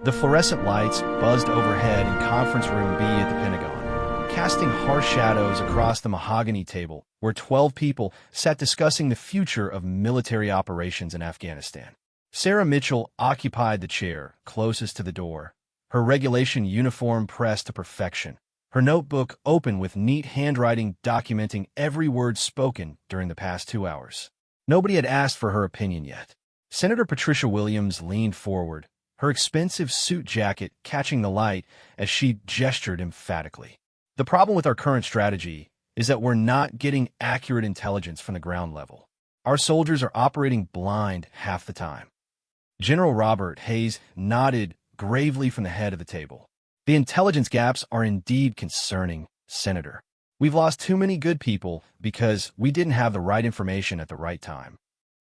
The fluorescent lights buzzed overhead in Conference Room B at the Pentagon, casting harsh shadows across the mahogany table where 12 people sat discussing the future of military operations in Afghanistan. Sarah Mitchell occupied the chair closest to the door, her regulation uniform pressed to perfection, her notebook open with neat handwriting documenting every word spoken during the past 2 hours. Nobody had asked for her opinion yet. Senator Patricia Williams leaned forward, her expensive suit jacket catching the light as she gestured emphatically. The problem with our current strategy is that we're not getting accurate intelligence from the ground level. Our soldiers are operating blind half the time. General Robert Hayes nodded gravely from the head of the table. The intelligence gaps are indeed concerning, Senator. We've lost too many good people because we didn't have the right information at the right time.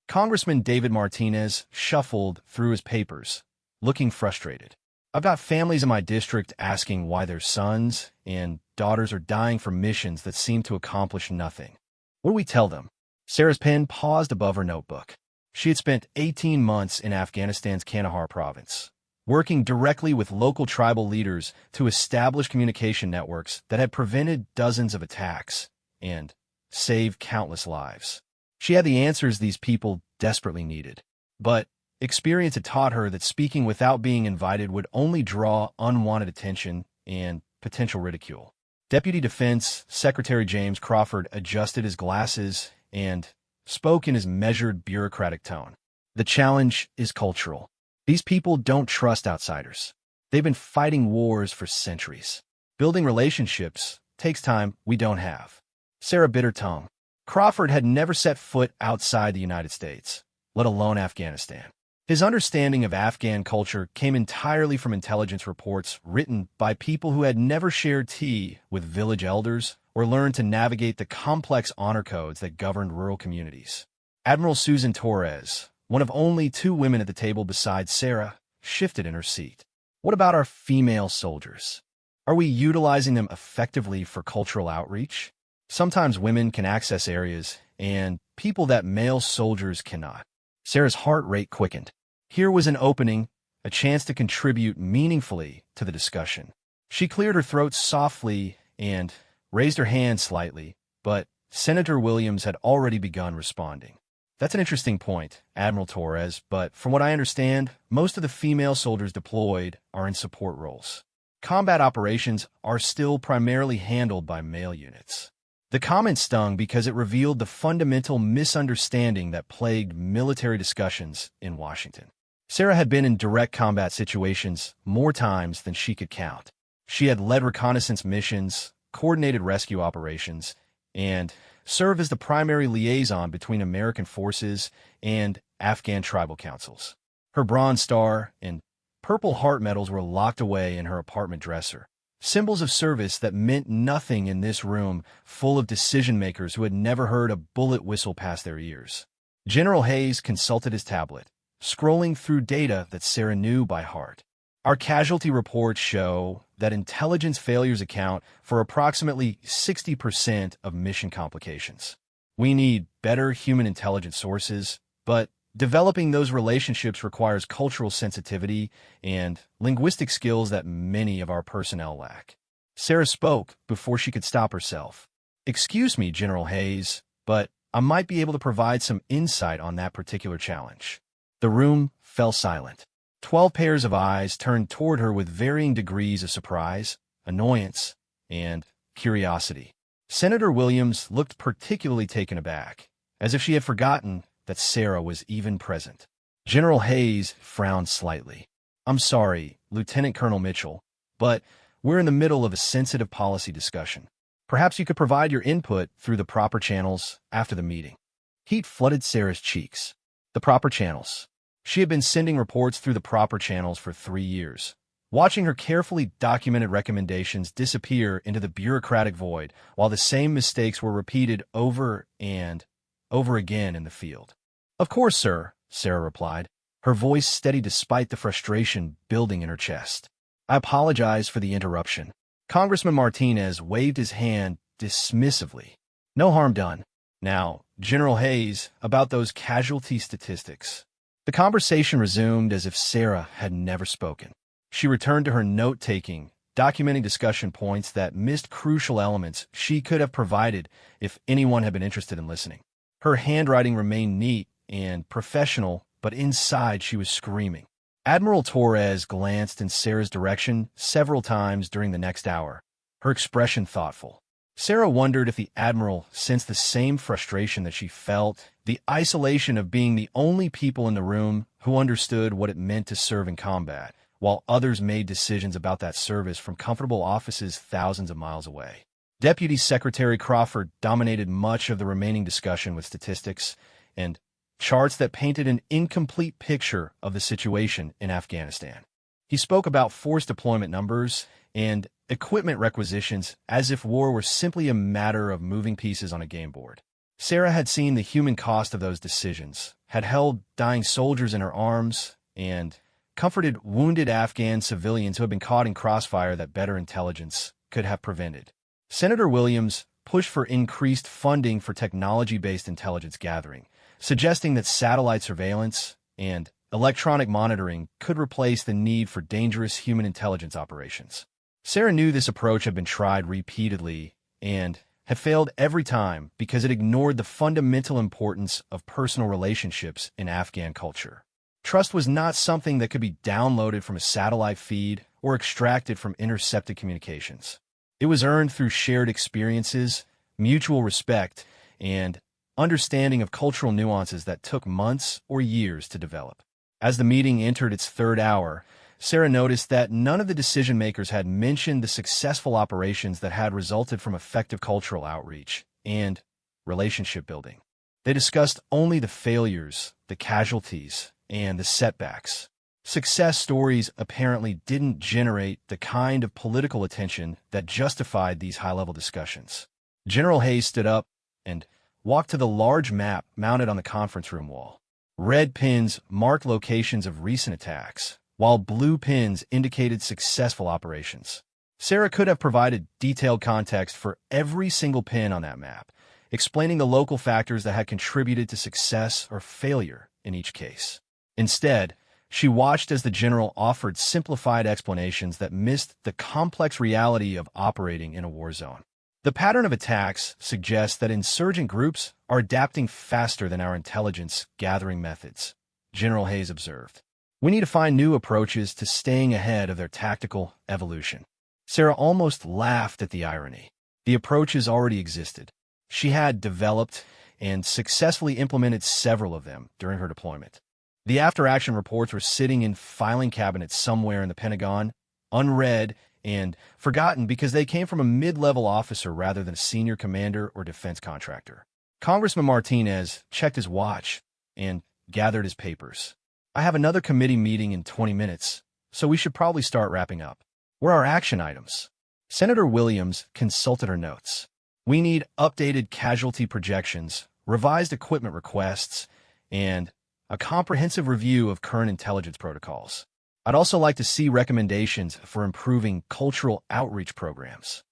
Congressman David Martinez shuffled through his papers, looking frustrated. I've got families in my district asking why their sons and daughters are dying for missions that seem to accomplish nothing. What do we tell them? Sarah's pen paused above her notebook. She had spent 18 months in Afghanistan's Kandahar province, working directly with local tribal leaders to establish communication networks that had prevented dozens of attacks and saved countless lives. She had the answers these people desperately needed. But experience had taught her that speaking without being invited would only draw unwanted attention and potential ridicule. Deputy Defense Secretary James Crawford adjusted his glasses and spoke in his measured bureaucratic tone. The challenge is cultural. These people don't trust outsiders. They've been fighting wars for centuries. Building relationships takes time we don't have. Sarah bit her tongue. Crawford had never set foot outside the United States, let alone Afghanistan. His understanding of Afghan culture came entirely from intelligence reports written by people who had never shared tea with village elders or learned to navigate the complex honor codes that governed rural communities. Admiral Susan Torres, one of only 2 women at the table besides Sarah, shifted in her seat. What about our female soldiers? Are we utilizing them effectively for cultural outreach? Sometimes women can access areas and people that male soldiers cannot. Sarah's heart rate quickened. Here was an opening, a chance to contribute meaningfully to the discussion. She cleared her throat softly and raised her hand slightly, but Senator Williams had already begun responding. That's an interesting point, Admiral Torres, but from what I understand, most of the female soldiers deployed are in support roles. Combat operations are still primarily handled by male units. The comment stung because it revealed the fundamental misunderstanding that plagued military discussions in Washington. Sarah had been in direct combat situations more times than she could count. She had led reconnaissance missions, coordinated rescue operations, and served as the primary liaison between American forces and Afghan tribal councils. Her Bronze Star and Purple Heart medals were locked away in her apartment dresser, symbols of service that meant nothing in this room full of decision-makers who had never heard a bullet whistle past their ears. General Hayes consulted his tablet, scrolling through data that Sarah knew by heart. Our casualty reports show that intelligence failures account for approximately 60% of mission complications. We need better human intelligence sources, but developing those relationships requires cultural sensitivity and linguistic skills that many of our personnel lack. Sarah spoke before she could stop herself. Excuse me, General Hayes, but I might be able to provide some insight on that particular challenge. The room fell silent. 12 pairs of eyes turned toward her with varying degrees of surprise, annoyance, and curiosity. Senator Williams looked particularly taken aback, as if she had forgotten that Sarah was even present. General Hayes frowned slightly. I'm sorry, Lieutenant Colonel Mitchell, but we're in the middle of a sensitive policy discussion. Perhaps you could provide your input through the proper channels after the meeting. Heat flooded Sarah's cheeks. The proper channels. She had been sending reports through the proper channels for 3 years, watching her carefully documented recommendations disappear into the bureaucratic void while the same mistakes were repeated over and over again in the field. Of course, sir, Sarah replied, her voice steady despite the frustration building in her chest. I apologize for the interruption. Congressman Martinez waved his hand dismissively. No harm done. Now, General Hayes, about those casualty statistics. The conversation resumed as if Sarah had never spoken. She returned to her note-taking, documenting discussion points that missed crucial elements she could have provided if anyone had been interested in listening. Her handwriting remained neat and professional, but inside she was screaming. Admiral Torres glanced in Sarah's direction several times during the next hour, her expression thoughtful. Sarah wondered if the Admiral sensed the same frustration that she felt, the isolation of being the only people in the room who understood what it meant to serve in combat, while others made decisions about that service from comfortable offices thousands of miles away. Deputy Secretary Crawford dominated much of the remaining discussion with statistics and charts that painted an incomplete picture of the situation in Afghanistan. He spoke about force deployment numbers and equipment requisitions as if war were simply a matter of moving pieces on a game board. Sarah had seen the human cost of those decisions, had held dying soldiers in her arms, and comforted wounded Afghan civilians who had been caught in crossfire that better intelligence could have prevented. Senator Williams pushed for increased funding for technology-based intelligence gathering, suggesting that satellite surveillance and electronic monitoring could replace the need for dangerous human intelligence operations. Sarah knew this approach had been tried repeatedly and had failed every time because it ignored the fundamental importance of personal relationships in Afghan culture. Trust was not something that could be downloaded from a satellite feed or extracted from intercepted communications. It was earned through shared experiences, mutual respect, and understanding of cultural nuances that took months or years to develop. As the meeting entered its third hour, Sarah noticed that none of the decision-makers had mentioned the successful operations that had resulted from effective cultural outreach and relationship building. They discussed only the failures, the casualties, and the setbacks. Success stories apparently didn't generate the kind of political attention that justified these high-level discussions. General Hayes stood up and walked to the large map mounted on the conference room wall. Red pins marked locations of recent attacks, while blue pins indicated successful operations. Sarah could have provided detailed context for every single pin on that map, explaining the local factors that had contributed to success or failure in each case. Instead, she watched as the general offered simplified explanations that missed the complex reality of operating in a war zone. The pattern of attacks suggests that insurgent groups are adapting faster than our intelligence-gathering methods, General Hayes observed. We need to find new approaches to staying ahead of their tactical evolution. Sarah almost laughed at the irony. The approaches already existed. She had developed and successfully implemented several of them during her deployment. The after-action reports were sitting in filing cabinets somewhere in the Pentagon, unread and forgotten because they came from a mid-level officer rather than a senior commander or defense contractor. Congressman Martinez checked his watch and gathered his papers. I have another committee meeting in 20 minutes, so we should probably start wrapping up. Where are action items? Senator Williams consulted her notes. We need updated casualty projections, revised equipment requests, and a comprehensive review of current intelligence protocols. I'd also like to see recommendations for improving cultural outreach programs.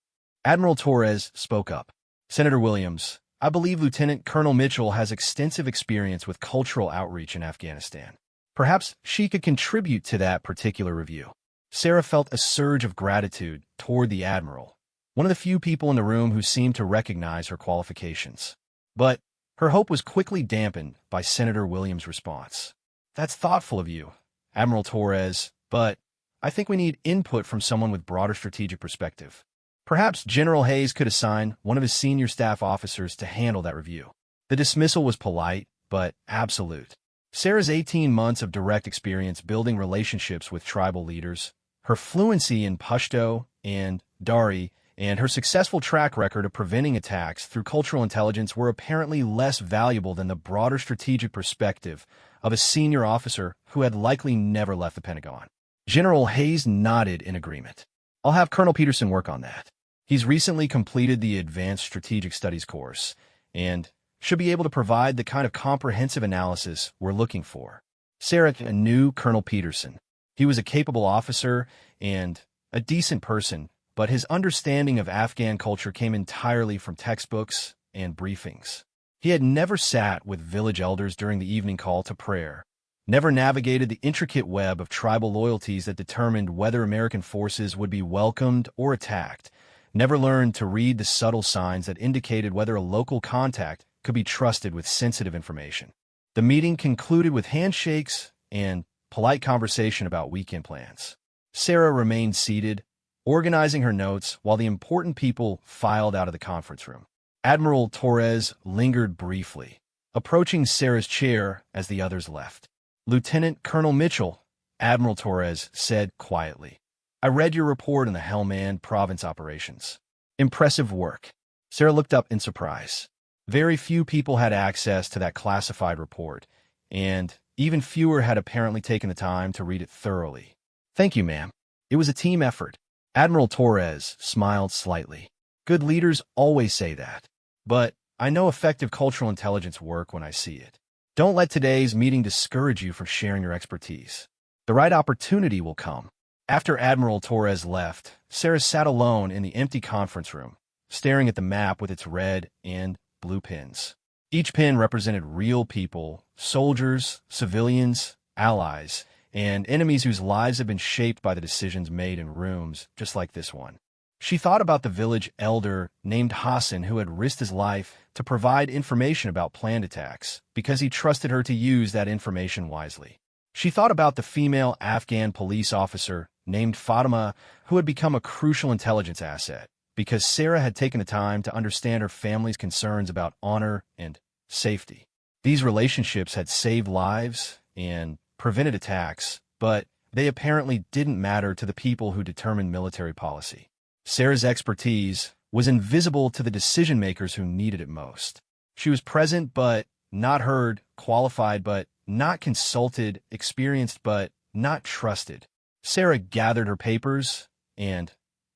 Admiral Torres spoke up. Senator Williams, I believe Lieutenant Colonel Mitchell has extensive experience with cultural outreach in Afghanistan. Perhaps she could contribute to that particular review. Sarah felt a surge of gratitude toward the Admiral, one of the few people in the room who seemed to recognize her qualifications. But her hope was quickly dampened by Senator Williams' response. That's thoughtful of you, Admiral Torres, but I think we need input from someone with broader strategic perspective. Perhaps General Hayes could assign one of his senior staff officers to handle that review. The dismissal was polite, but absolute. Sarah's 18 months of direct experience building relationships with tribal leaders, her fluency in Pashto and Dari, and her successful track record of preventing attacks through cultural intelligence were apparently less valuable than the broader strategic perspective of a senior officer who had likely never left the Pentagon. General Hayes nodded in agreement. I'll have Colonel Peterson work on that. He's recently completed the Advanced Strategic Studies course and should be able to provide the kind of comprehensive analysis we're looking for. Sarah knew Colonel Peterson. He was a capable officer and a decent person, but his understanding of Afghan culture came entirely from textbooks and briefings. He had never sat with village elders during the evening call to prayer, never navigated the intricate web of tribal loyalties that determined whether American forces would be welcomed or attacked, never learned to read the subtle signs that indicated whether a local contact could be trusted with sensitive information. The meeting concluded with handshakes and polite conversation about weekend plans. Sarah remained seated, organizing her notes while the important people filed out of the conference room. Admiral Torres lingered briefly, approaching Sarah's chair as the others left. "Lieutenant Colonel Mitchell," Admiral Torres said quietly, "I read your report on the Helmand Province operations. Impressive work." Sarah looked up in surprise. Very few people had access to that classified report, and even fewer had apparently taken the time to read it thoroughly. "Thank you, ma'am. It was a team effort." Admiral Torres smiled slightly. "Good leaders always say that. But I know effective cultural intelligence work when I see it. Don't let today's meeting discourage you from sharing your expertise. The right opportunity will come." After Admiral Torres left, Sarah sat alone in the empty conference room, staring at the map with its red and blue pins. Each pin represented real people, soldiers, civilians, allies, and enemies whose lives have been shaped by the decisions made in rooms just like this one. She thought about the village elder named Hassan who had risked his life to provide information about planned attacks because he trusted her to use that information wisely. She thought about the female Afghan police officer named Fatima who had become a crucial intelligence asset because Sarah had taken the time to understand her family's concerns about honor and safety. These relationships had saved lives and prevented attacks, but they apparently didn't matter to the people who determined military policy. Sarah's expertise was invisible to the decision-makers who needed it most. She was present but not heard, qualified but not consulted, experienced but not trusted. Sarah gathered her papers and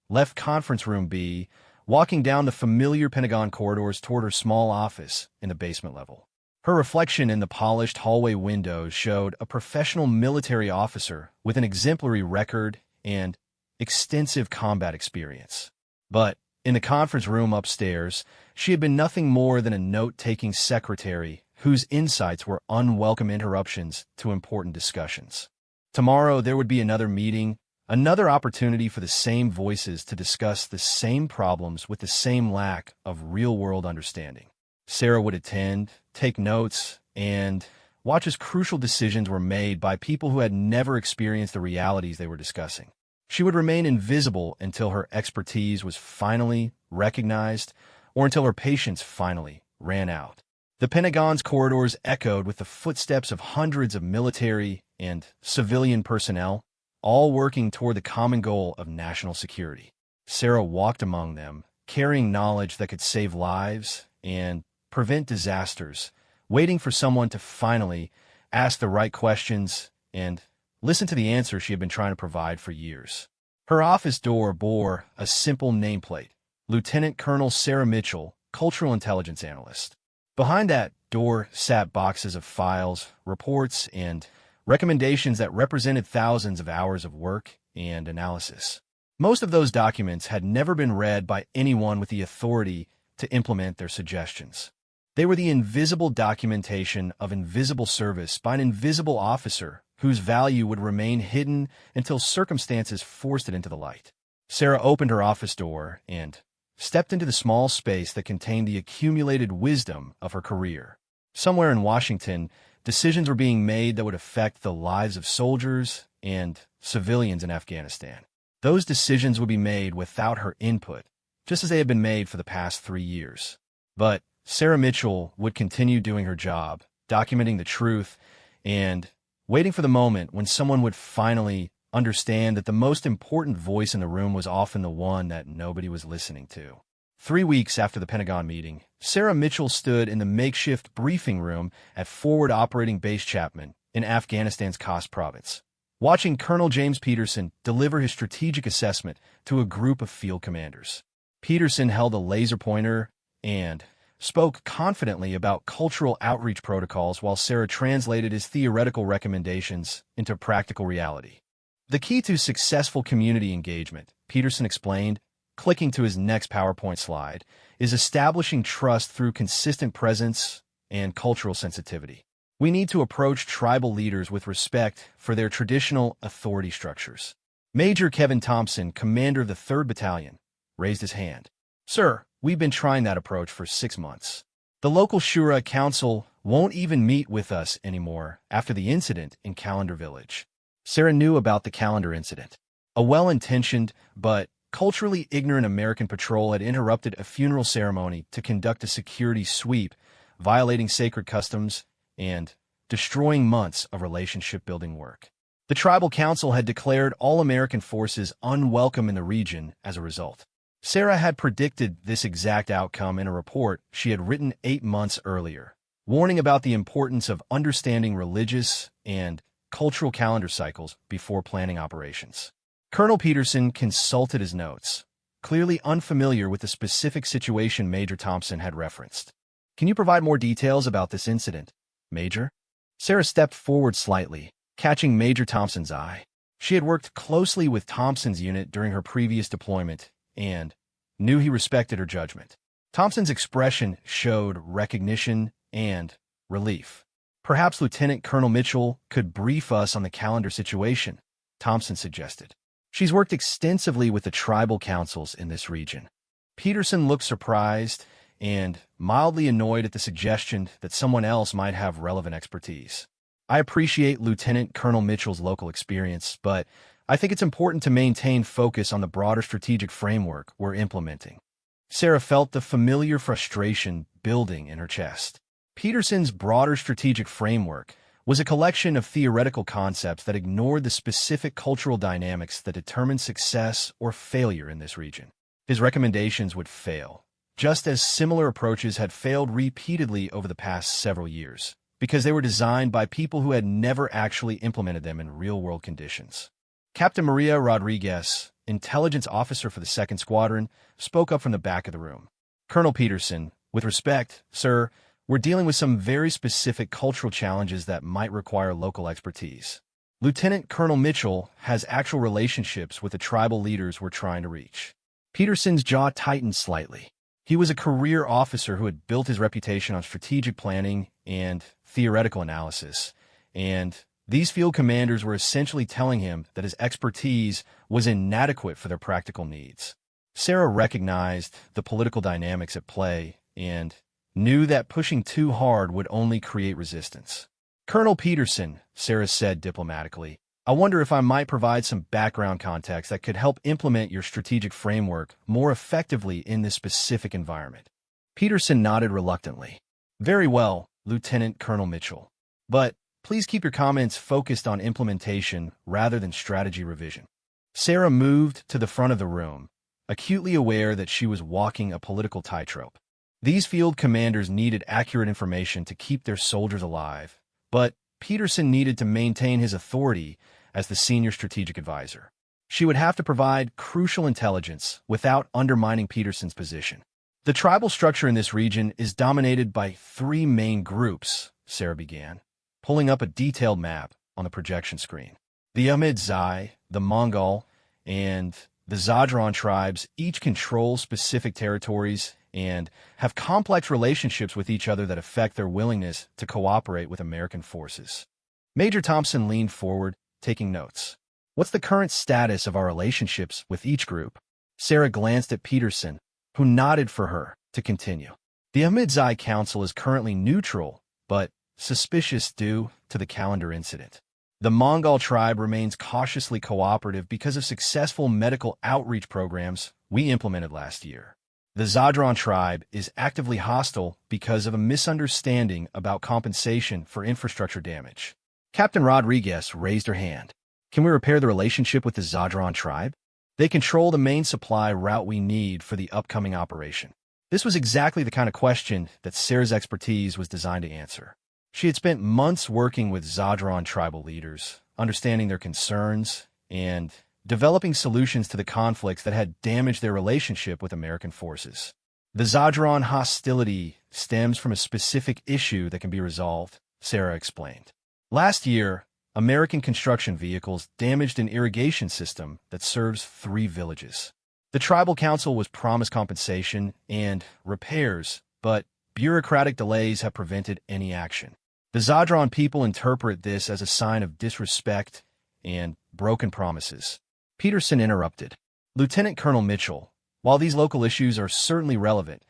left conference room B, walking down the familiar Pentagon corridors toward her small office in the basement level. Her reflection in the polished hallway windows showed a professional military officer with an exemplary record and extensive combat experience. But in the conference room upstairs, she had been nothing more than a note-taking secretary whose insights were unwelcome interruptions to important discussions. Tomorrow there would be another meeting, another opportunity for the same voices to discuss the same problems with the same lack of real-world understanding. Sarah would attend, take notes, and watch as crucial decisions were made by people who had never experienced the realities they were discussing. She would remain invisible until her expertise was finally recognized or until her patience finally ran out. The Pentagon's corridors echoed with the footsteps of hundreds of military and civilian personnel, all working toward the common goal of national security. Sarah walked among them, carrying knowledge that could save lives and prevent disasters, waiting for someone to finally ask the right questions and listen to the answer she had been trying to provide for years. Her office door bore a simple nameplate, Lieutenant Colonel Sarah Mitchell, Cultural Intelligence Analyst. Behind that door sat boxes of files, reports, and recommendations that represented thousands of hours of work and analysis. Most of those documents had never been read by anyone with the authority to implement their suggestions. They were the invisible documentation of invisible service by an invisible officer whose value would remain hidden until circumstances forced it into the light. Sarah opened her office door and stepped into the small space that contained the accumulated wisdom of her career. Somewhere in Washington, decisions were being made that would affect the lives of soldiers and civilians in Afghanistan. Those decisions would be made without her input, just as they had been made for the past 3 years. But Sarah Mitchell would continue doing her job, documenting the truth, and waiting for the moment when someone would finally understand that the most important voice in the room was often the one that nobody was listening to. 3 weeks after the Pentagon meeting, Sarah Mitchell stood in the makeshift briefing room at Forward Operating Base Chapman in Afghanistan's Khost province, watching Colonel James Peterson deliver his strategic assessment to a group of field commanders. Peterson held a laser pointer and spoke confidently about cultural outreach protocols while Sarah translated his theoretical recommendations into practical reality. The key to successful community engagement, Peterson explained, clicking to his next PowerPoint slide, is establishing trust through consistent presence and cultural sensitivity. We need to approach tribal leaders with respect for their traditional authority structures. Major Kevin Thompson, commander of the 3rd Battalion, raised his hand. Sir, we've been trying that approach for 6 months. The local Shura Council won't even meet with us anymore after the incident in Calendar Village. Sarah knew about the Calendar incident. A well-intentioned but culturally ignorant American patrol had interrupted a funeral ceremony to conduct a security sweep, violating sacred customs and destroying months of relationship-building work. The Tribal Council had declared all American forces unwelcome in the region as a result. Sarah had predicted this exact outcome in a report she had written 8 months earlier, warning about the importance of understanding religious and cultural calendar cycles before planning operations. Colonel Peterson consulted his notes, clearly unfamiliar with the specific situation Major Thompson had referenced. Can you provide more details about this incident, Major? Sarah stepped forward slightly, catching Major Thompson's eye. She had worked closely with Thompson's unit during her previous deployment and knew he respected her judgment. Thompson's expression showed recognition and relief. Perhaps Lieutenant Colonel Mitchell could brief us on the calendar situation, Thompson suggested. She's worked extensively with the tribal councils in this region. Peterson looked surprised and mildly annoyed at the suggestion that someone else might have relevant expertise. I appreciate Lieutenant Colonel Mitchell's local experience, but I think it's important to maintain focus on the broader strategic framework we're implementing. Sarah felt the familiar frustration building in her chest. Peterson's broader strategic framework was a collection of theoretical concepts that ignored the specific cultural dynamics that determine success or failure in this region. His recommendations would fail, just as similar approaches had failed repeatedly over the past several years, because they were designed by people who had never actually implemented them in real-world conditions. Captain Maria Rodriguez, intelligence officer for the 2nd Squadron, spoke up from the back of the room. Colonel Peterson, with respect, sir, we're dealing with some very specific cultural challenges that might require local expertise. Lieutenant Colonel Mitchell has actual relationships with the tribal leaders we're trying to reach. Peterson's jaw tightened slightly. He was a career officer who had built his reputation on strategic planning and theoretical analysis, and these field commanders were essentially telling him that his expertise was inadequate for their practical needs. Sarah recognized the political dynamics at play and knew that pushing too hard would only create resistance. Colonel Peterson, Sarah said diplomatically, I wonder if I might provide some background context that could help implement your strategic framework more effectively in this specific environment. Peterson nodded reluctantly. Very well, Lieutenant Colonel Mitchell. But please keep your comments focused on implementation rather than strategy revision. Sarah moved to the front of the room, acutely aware that she was walking a political tightrope. These field commanders needed accurate information to keep their soldiers alive, but Peterson needed to maintain his authority as the senior strategic advisor. She would have to provide crucial intelligence without undermining Peterson's position. The tribal structure in this region is dominated by 3 main groups, Sarah began, pulling up a detailed map on the projection screen. The Ahmedzai, the Mongol, and the Zadran tribes each control specific territories and have complex relationships with each other that affect their willingness to cooperate with American forces. Major Thompson leaned forward, taking notes. What's the current status of our relationships with each group? Sarah glanced at Peterson, who nodded for her to continue. The Ahmedzai Council is currently neutral, but suspicious due to the calendar incident. The Mongol tribe remains cautiously cooperative because of successful medical outreach programs we implemented last year. The Zadran tribe is actively hostile because of a misunderstanding about compensation for infrastructure damage. Captain Rodriguez raised her hand. Can we repair the relationship with the Zadran tribe? They control the main supply route we need for the upcoming operation. This was exactly the kind of question that Sarah's expertise was designed to answer. She had spent months working with Zadran tribal leaders, understanding their concerns, and developing solutions to the conflicts that had damaged their relationship with American forces. The Zadran hostility stems from a specific issue that can be resolved, Sarah explained. Last year, American construction vehicles damaged an irrigation system that serves 3 villages. The tribal council was promised compensation and repairs, but bureaucratic delays have prevented any action. The Zodron people interpret this as a sign of disrespect and broken promises. Peterson interrupted. Lieutenant Colonel Mitchell, while these local issues are certainly relevant,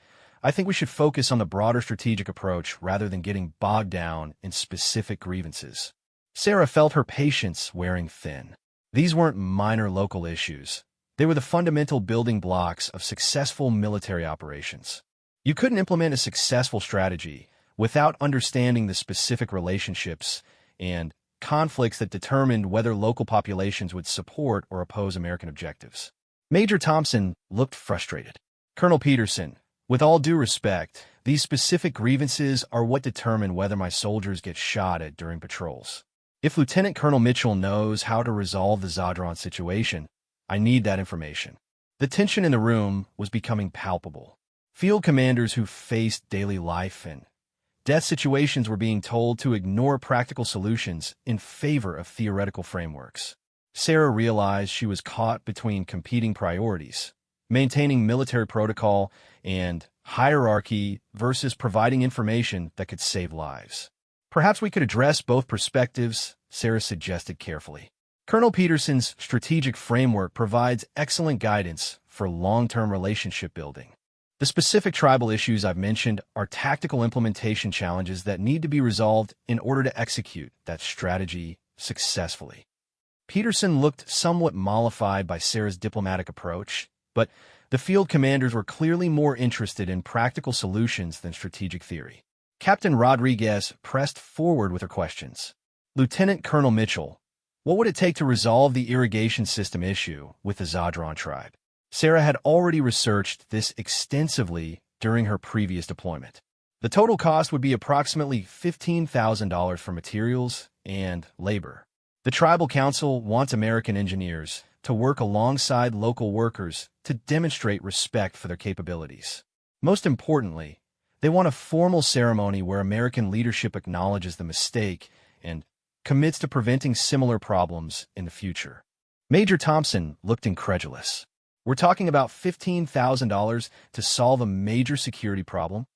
I think we should focus on the broader strategic approach rather than getting bogged down in specific grievances. Sarah felt her patience wearing thin. These weren't minor local issues. They were the fundamental building blocks of successful military operations. You couldn't implement a successful strategy without understanding the specific relationships and conflicts that determined whether local populations would support or oppose American objectives. Major Thompson looked frustrated. Colonel Peterson, with all due respect, these specific grievances are what determine whether my soldiers get shot at during patrols. If Lieutenant Colonel Mitchell knows how to resolve the Zodron situation, I need that information. The tension in the room was becoming palpable. Field commanders who faced daily life and death situations were being told to ignore practical solutions in favor of theoretical frameworks. Sarah realized she was caught between competing priorities, maintaining military protocol and hierarchy versus providing information that could save lives. Perhaps we could address both perspectives, Sarah suggested carefully. Colonel Peterson's strategic framework provides excellent guidance for long-term relationship building. The specific tribal issues I've mentioned are tactical implementation challenges that need to be resolved in order to execute that strategy successfully. Peterson looked somewhat mollified by Sarah's diplomatic approach, but the field commanders were clearly more interested in practical solutions than strategic theory. Captain Rodriguez pressed forward with her questions. Lieutenant Colonel Mitchell, what would it take to resolve the irrigation system issue with the Zodron tribe? Sarah had already researched this extensively during her previous deployment. The total cost would be approximately $15,000 for materials and labor. The Tribal Council wants American engineers to work alongside local workers to demonstrate respect for their capabilities. Most importantly, they want a formal ceremony where American leadership acknowledges the mistake and commits to preventing similar problems in the future. Major Thompson looked incredulous. We're talking about $15,000 to solve a major security problem?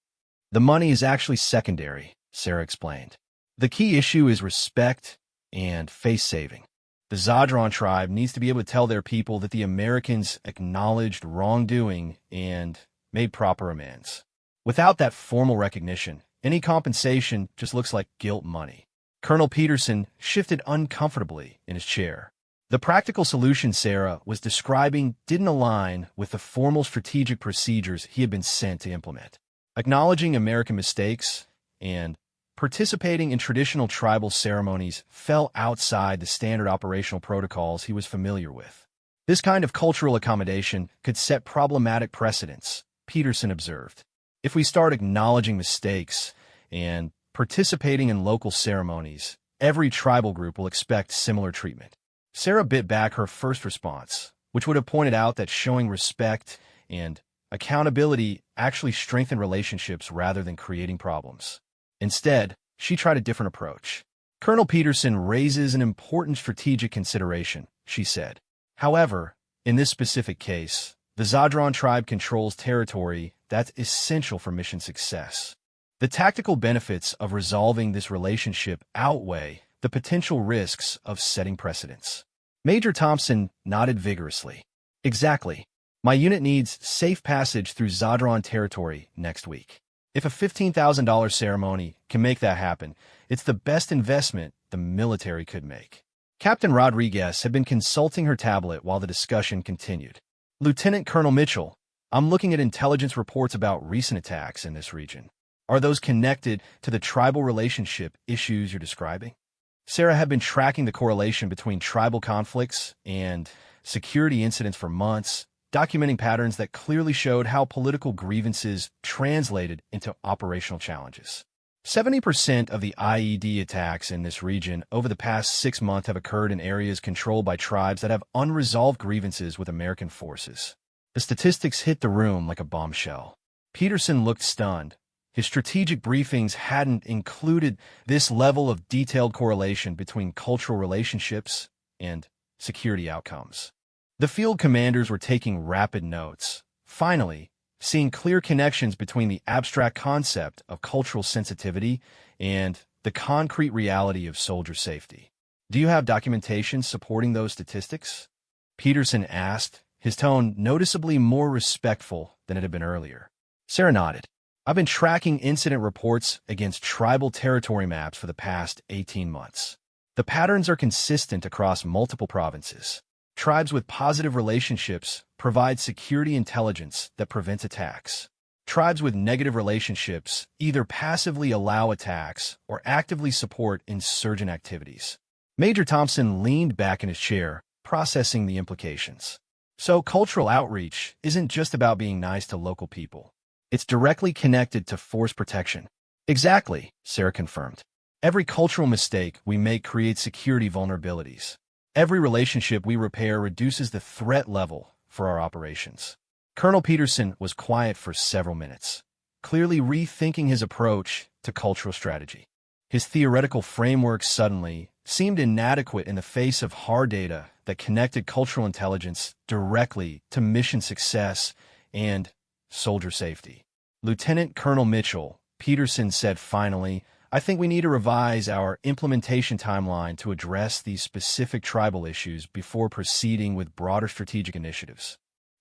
The money is actually secondary, Sarah explained. The key issue is respect and face-saving. The Zodron tribe needs to be able to tell their people that the Americans acknowledged wrongdoing and made proper amends. Without that formal recognition, any compensation just looks like guilt money. Colonel Peterson shifted uncomfortably in his chair. The practical solution Sarah was describing didn't align with the formal strategic procedures he had been sent to implement. Acknowledging American mistakes and participating in traditional tribal ceremonies fell outside the standard operational protocols he was familiar with. This kind of cultural accommodation could set problematic precedents, Peterson observed. If we start acknowledging mistakes and participating in local ceremonies, every tribal group will expect similar treatment. Sarah bit back her first response, which would have pointed out that showing respect and accountability actually strengthen relationships rather than creating problems. Instead, she tried a different approach. Colonel Peterson raises an important strategic consideration, she said. However, in this specific case, the Zodron tribe controls territory that's essential for mission success. The tactical benefits of resolving this relationship outweigh the potential risks of setting precedents. Major Thompson nodded vigorously. Exactly. My unit needs safe passage through Zodron territory next week. If a $15,000 ceremony can make that happen, it's the best investment the military could make. Captain Rodriguez had been consulting her tablet while the discussion continued. Lieutenant Colonel Mitchell, I'm looking at intelligence reports about recent attacks in this region. Are those connected to the tribal relationship issues you're describing? Sarah had been tracking the correlation between tribal conflicts and security incidents for months, documenting patterns that clearly showed how political grievances translated into operational challenges. 70% of the IED attacks in this region over the past 6 months have occurred in areas controlled by tribes that have unresolved grievances with American forces. The statistics hit the room like a bombshell. Peterson looked stunned. His strategic briefings hadn't included this level of detailed correlation between cultural relationships and security outcomes. The field commanders were taking rapid notes, finally seeing clear connections between the abstract concept of cultural sensitivity and the concrete reality of soldier safety. Do you have documentation supporting those statistics? Peterson asked, his tone noticeably more respectful than it had been earlier. Sarah nodded. I've been tracking incident reports against tribal territory maps for the past 18 months. The patterns are consistent across multiple provinces. Tribes with positive relationships provide security intelligence that prevents attacks. Tribes with negative relationships either passively allow attacks or actively support insurgent activities. Major Thompson leaned back in his chair, processing the implications. So cultural outreach isn't just about being nice to local people. It's directly connected to force protection. Exactly, Sarah confirmed. Every cultural mistake we make creates security vulnerabilities. Every relationship we repair reduces the threat level for our operations. Colonel Peterson was quiet for several minutes, clearly rethinking his approach to cultural strategy. His theoretical framework suddenly seemed inadequate in the face of hard data that connected cultural intelligence directly to mission success and soldier safety. Lieutenant Colonel Mitchell, Peterson said finally, I think we need to revise our implementation timeline to address these specific tribal issues before proceeding with broader strategic initiatives.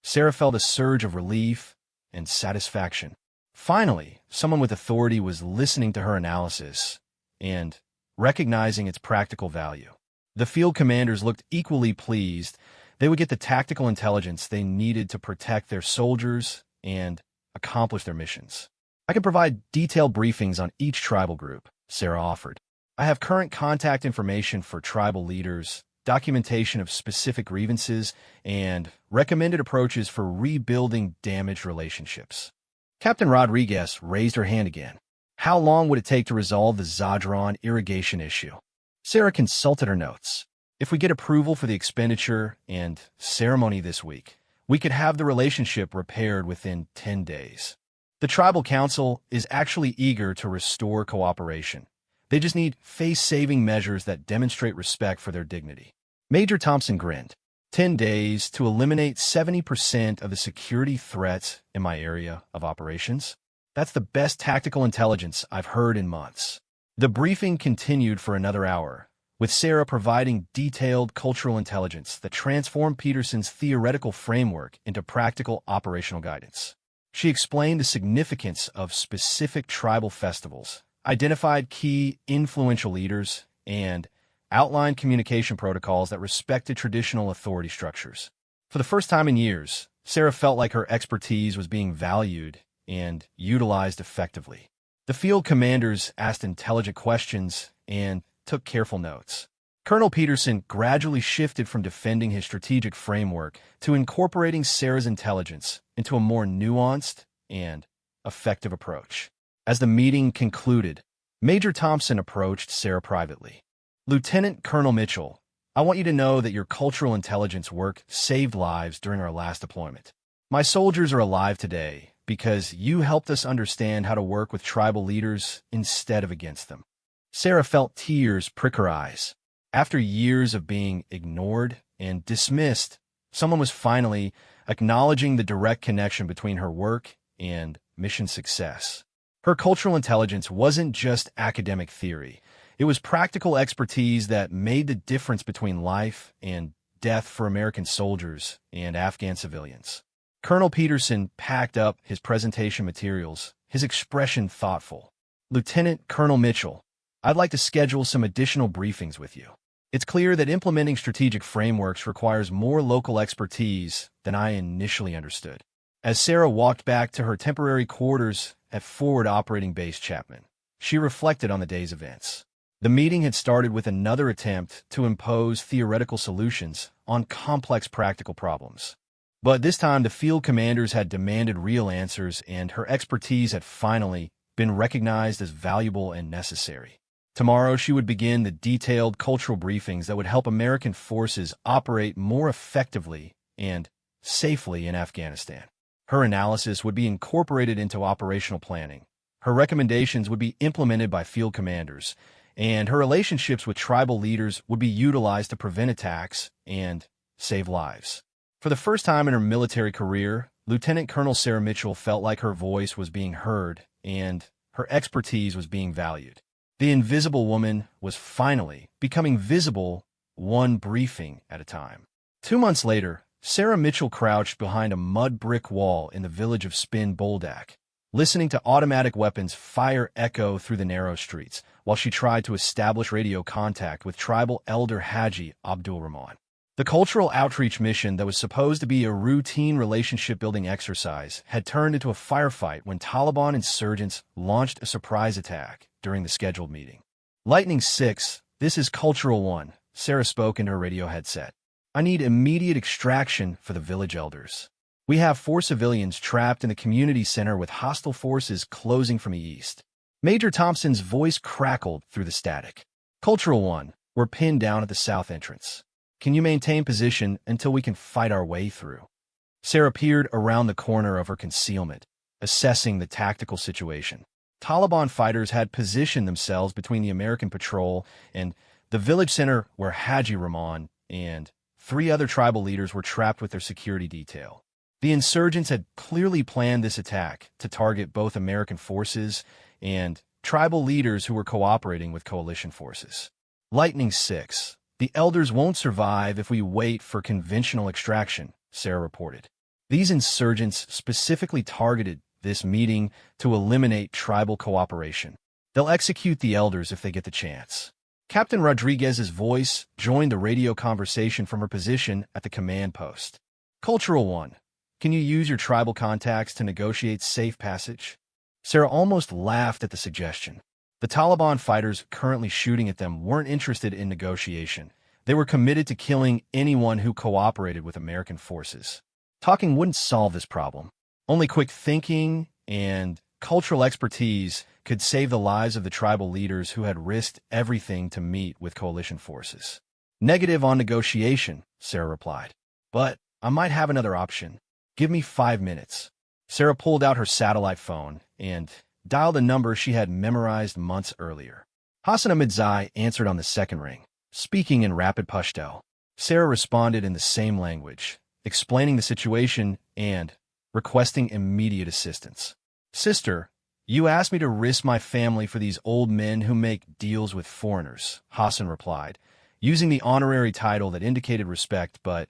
Sarah felt a surge of relief and satisfaction. Finally, someone with authority was listening to her analysis and recognizing its practical value. The field commanders looked equally pleased. They would get the tactical intelligence they needed to protect their soldiers and accomplish their missions. I can provide detailed briefings on each tribal group, Sarah offered. I have current contact information for tribal leaders, documentation of specific grievances, and recommended approaches for rebuilding damaged relationships. Captain Rodriguez raised her hand again. How long would it take to resolve the Zadron irrigation issue? Sarah consulted her notes. If we get approval for the expenditure and ceremony this week, we could have the relationship repaired within 10 days. The Tribal Council is actually eager to restore cooperation. They just need face-saving measures that demonstrate respect for their dignity. Major Thompson grinned. 10 days to eliminate 70% of the security threats in my area of operations? That's the best tactical intelligence I've heard in months. The briefing continued for another hour, with Sarah providing detailed cultural intelligence that transformed Peterson's theoretical framework into practical operational guidance. She explained the significance of specific tribal festivals, identified key influential leaders, and outlined communication protocols that respected traditional authority structures. For the first time in years, Sarah felt like her expertise was being valued and utilized effectively. The field commanders asked intelligent questions and took careful notes. Colonel Peterson gradually shifted from defending his strategic framework to incorporating Sarah's intelligence into a more nuanced and effective approach. As the meeting concluded, Major Thompson approached Sarah privately. Lieutenant Colonel Mitchell, I want you to know that your cultural intelligence work saved lives during our last deployment. My soldiers are alive today because you helped us understand how to work with tribal leaders instead of against them. Sarah felt tears prick her eyes. After years of being ignored and dismissed, someone was finally acknowledging the direct connection between her work and mission success. Her cultural intelligence wasn't just academic theory. It was practical expertise that made the difference between life and death for American soldiers and Afghan civilians. Colonel Peterson packed up his presentation materials, his expression thoughtful. Lieutenant Colonel Mitchell, I'd like to schedule some additional briefings with you. It's clear that implementing strategic frameworks requires more local expertise than I initially understood. As Sarah walked back to her temporary quarters at Forward Operating Base Chapman, she reflected on the day's events. The meeting had started with another attempt to impose theoretical solutions on complex practical problems. But this time, the field commanders had demanded real answers, and her expertise had finally been recognized as valuable and necessary. Tomorrow, she would begin the detailed cultural briefings that would help American forces operate more effectively and safely in Afghanistan. Her analysis would be incorporated into operational planning. Her recommendations would be implemented by field commanders, and her relationships with tribal leaders would be utilized to prevent attacks and save lives. For the first time in her military career, Lieutenant Colonel Sarah Mitchell felt like her voice was being heard and her expertise was being valued. The invisible woman was finally becoming visible, one briefing at a time. 2 months later, Sarah Mitchell crouched behind a mud brick wall in the village of Spin Boldak, listening to automatic weapons fire echo through the narrow streets, while she tried to establish radio contact with tribal elder Haji Abdul Rahman. The cultural outreach mission that was supposed to be a routine relationship-building exercise had turned into a firefight when Taliban insurgents launched a surprise attack during the scheduled meeting. Lightning 6, this is Cultural 1, Sarah spoke into her radio headset. I need immediate extraction for the village elders. We have 4 civilians trapped in the community center with hostile forces closing from the east. Major Thompson's voice crackled through the static. Cultural 1, we're pinned down at the south entrance. Can you maintain position until we can fight our way through? Sarah peered around the corner of her concealment, assessing the tactical situation. Taliban fighters had positioned themselves between the American patrol and the village center where Haji Rahman and 3 other tribal leaders were trapped with their security detail. The insurgents had clearly planned this attack to target both American forces and tribal leaders who were cooperating with coalition forces. Lightning 6. The elders won't survive if we wait for conventional extraction, Sarah reported. These insurgents specifically targeted this meeting to eliminate tribal cooperation. They'll execute the elders if they get the chance. Captain Rodriguez's voice joined the radio conversation from her position at the command post. Cultural 1, can you use your tribal contacts to negotiate safe passage? Sarah almost laughed at the suggestion. The Taliban fighters currently shooting at them weren't interested in negotiation. They were committed to killing anyone who cooperated with American forces. Talking wouldn't solve this problem. Only quick thinking and cultural expertise could save the lives of the tribal leaders who had risked everything to meet with coalition forces. Negative on negotiation, Sarah replied. But I might have another option. Give me 5 minutes. Sarah pulled out her satellite phone and dialed a number she had memorized months earlier. Hassan Ahmadzai answered on the second ring, speaking in rapid Pashto. Sarah responded in the same language, explaining the situation and requesting immediate assistance. Sister, you asked me to risk my family for these old men who make deals with foreigners, Hassan replied, using the honorary title that indicated respect but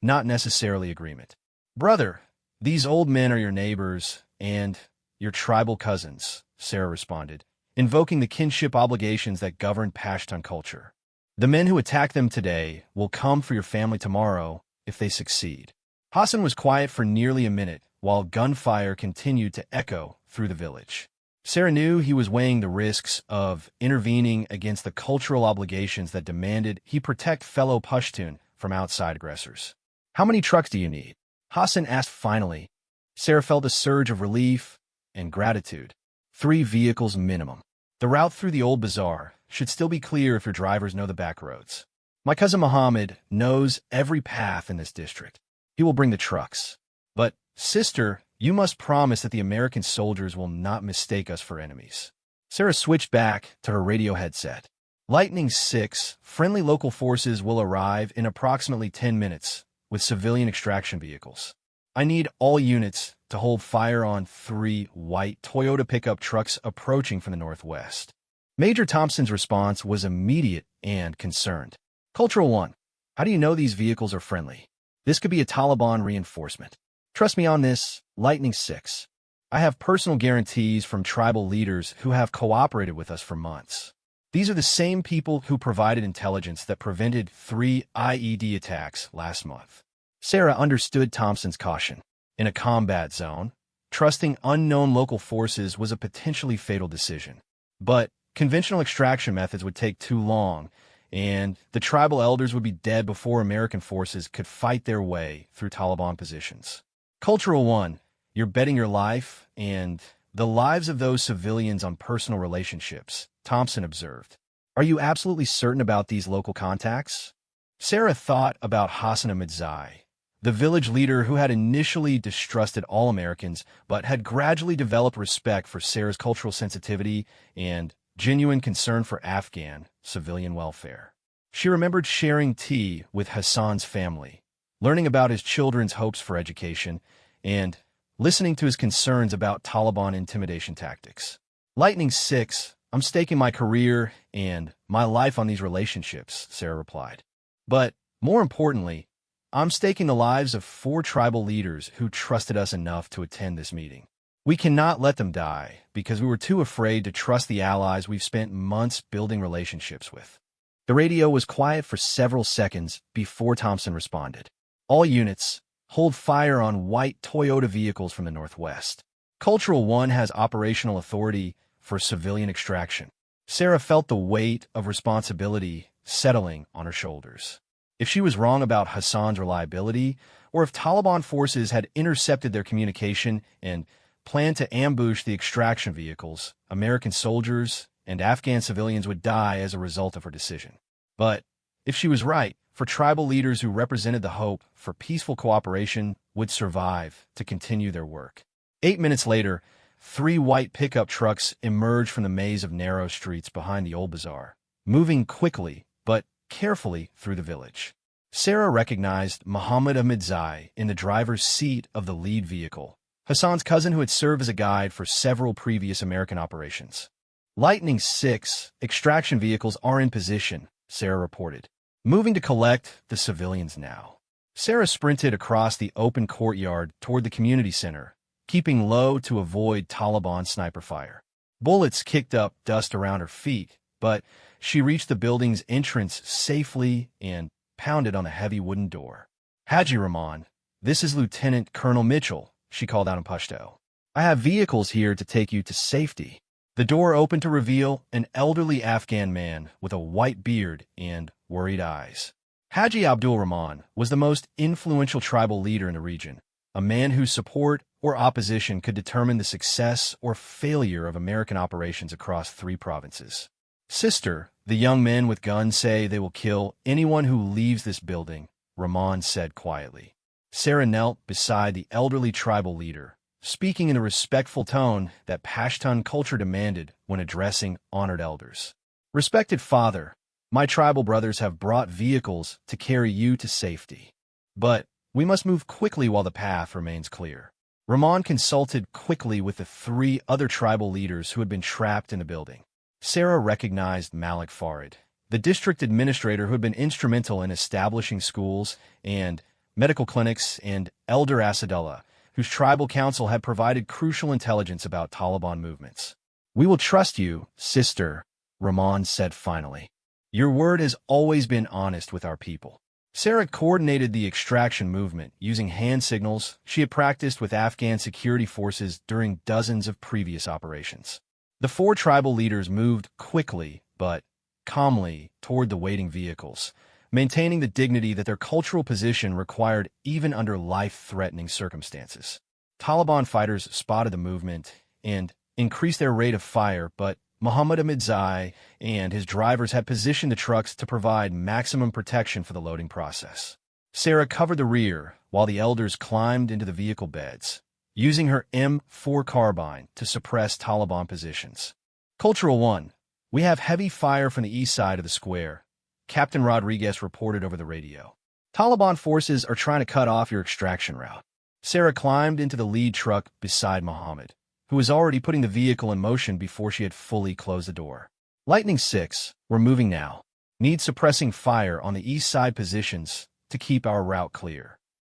not necessarily agreement. Brother, these old men are your neighbors and your tribal cousins, Sarah responded, invoking the kinship obligations that govern Pashtun culture. The men who attack them today will come for your family tomorrow if they succeed. Hassan was quiet for nearly a minute while gunfire continued to echo through the village. Sarah knew he was weighing the risks of intervening against the cultural obligations that demanded he protect fellow Pashtun from outside aggressors. How many trucks do you need? Hassan asked finally. Sarah felt a surge of relief and gratitude. 3 vehicles minimum. The route through the old bazaar should still be clear if your drivers know the back roads. My cousin Mohammed knows every path in this district. He will bring the trucks. But, sister, you must promise that the American soldiers will not mistake us for enemies. Sarah switched back to her radio headset. Lightning 6, friendly local forces will arrive in approximately 10 minutes with civilian extraction vehicles. I need all units to hold fire on 3 white Toyota pickup trucks approaching from the northwest. Major Thompson's response was immediate and concerned. Cultural 1, how do you know these vehicles are friendly? This could be a Taliban reinforcement. Trust me on this, Lightning 6. I have personal guarantees from tribal leaders who have cooperated with us for months. These are the same people who provided intelligence that prevented 3 IED attacks last month. Sarah understood Thompson's caution. In a combat zone, trusting unknown local forces was a potentially fatal decision. But conventional extraction methods would take too long, and the tribal elders would be dead before American forces could fight their way through Taliban positions. Cultural 1, you're betting your life and the lives of those civilians on personal relationships, Thompson observed. Are you absolutely certain about these local contacts? Sarah thought about Hassan Ahmadzai, the village leader who had initially distrusted all Americans but had gradually developed respect for Sarah's cultural sensitivity and genuine concern for Afghan civilian welfare. She remembered sharing tea with Hassan's family, learning about his children's hopes for education, and listening to his concerns about Taliban intimidation tactics. Lightning 6, I'm staking my career and my life on these relationships, Sarah replied. But more importantly, I'm staking the lives of 4 tribal leaders who trusted us enough to attend this meeting. We cannot let them die because we were too afraid to trust the allies we've spent months building relationships with. The radio was quiet for several seconds before Thompson responded. All units, hold fire on white Toyota vehicles from the northwest. Cultural One has operational authority for civilian extraction. Sarah felt the weight of responsibility settling on her shoulders. If she was wrong about Hassan's reliability, or if Taliban forces had intercepted their communication and planned to ambush the extraction vehicles, American soldiers and Afghan civilians would die as a result of her decision. But if she was right, for tribal leaders who represented the hope for peaceful cooperation would survive to continue their work. 8 minutes later, 3 white pickup trucks emerged from the maze of narrow streets behind the old bazaar, moving quickly but carefully through the village. Sarah recognized Muhammad Ahmadzai in the driver's seat of the lead vehicle, Hassan's cousin who had served as a guide for several previous American operations. Lightning 6 extraction vehicles are in position, Sarah reported, moving to collect the civilians now. Sarah sprinted across the open courtyard toward the community center, keeping low to avoid Taliban sniper fire. Bullets kicked up dust around her feet, but she reached the building's entrance safely and pounded on the heavy wooden door. Haji Rahman, this is Lieutenant Colonel Mitchell, she called out in Pashto. I have vehicles here to take you to safety. The door opened to reveal an elderly Afghan man with a white beard and worried eyes. Haji Abdul Rahman was the most influential tribal leader in the region, a man whose support or opposition could determine the success or failure of American operations across 3 provinces. Sister, the young men with guns say they will kill anyone who leaves this building, Rahman said quietly. Sarah knelt beside the elderly tribal leader, speaking in a respectful tone that Pashtun culture demanded when addressing honored elders. Respected father, my tribal brothers have brought vehicles to carry you to safety. But we must move quickly while the path remains clear. Rahman consulted quickly with the 3 other tribal leaders who had been trapped in the building. Sarah recognized Malik Farid, the district administrator who had been instrumental in establishing schools and medical clinics, and Elder Asadullah, whose tribal council had provided crucial intelligence about Taliban movements. We will trust you, sister, Rahman said finally. Your word has always been honest with our people. Sarah coordinated the extraction movement using hand signals she had practiced with Afghan security forces during dozens of previous operations. The 4 tribal leaders moved quickly but calmly toward the waiting vehicles, maintaining the dignity that their cultural position required even under life-threatening circumstances. Taliban fighters spotted the movement and increased their rate of fire, but Muhammad Ahmadzai and his drivers had positioned the trucks to provide maximum protection for the loading process. Sarah covered the rear while the elders climbed into the vehicle beds, using her M4 carbine to suppress Taliban positions. Cultural One, we have heavy fire from the east side of the square, Captain Rodriguez reported over the radio. Taliban forces are trying to cut off your extraction route. Sarah climbed into the lead truck beside Muhammad, who was already putting the vehicle in motion before she had fully closed the door. Lightning 6, we're moving now. Need suppressing fire on the east side positions to keep our route clear.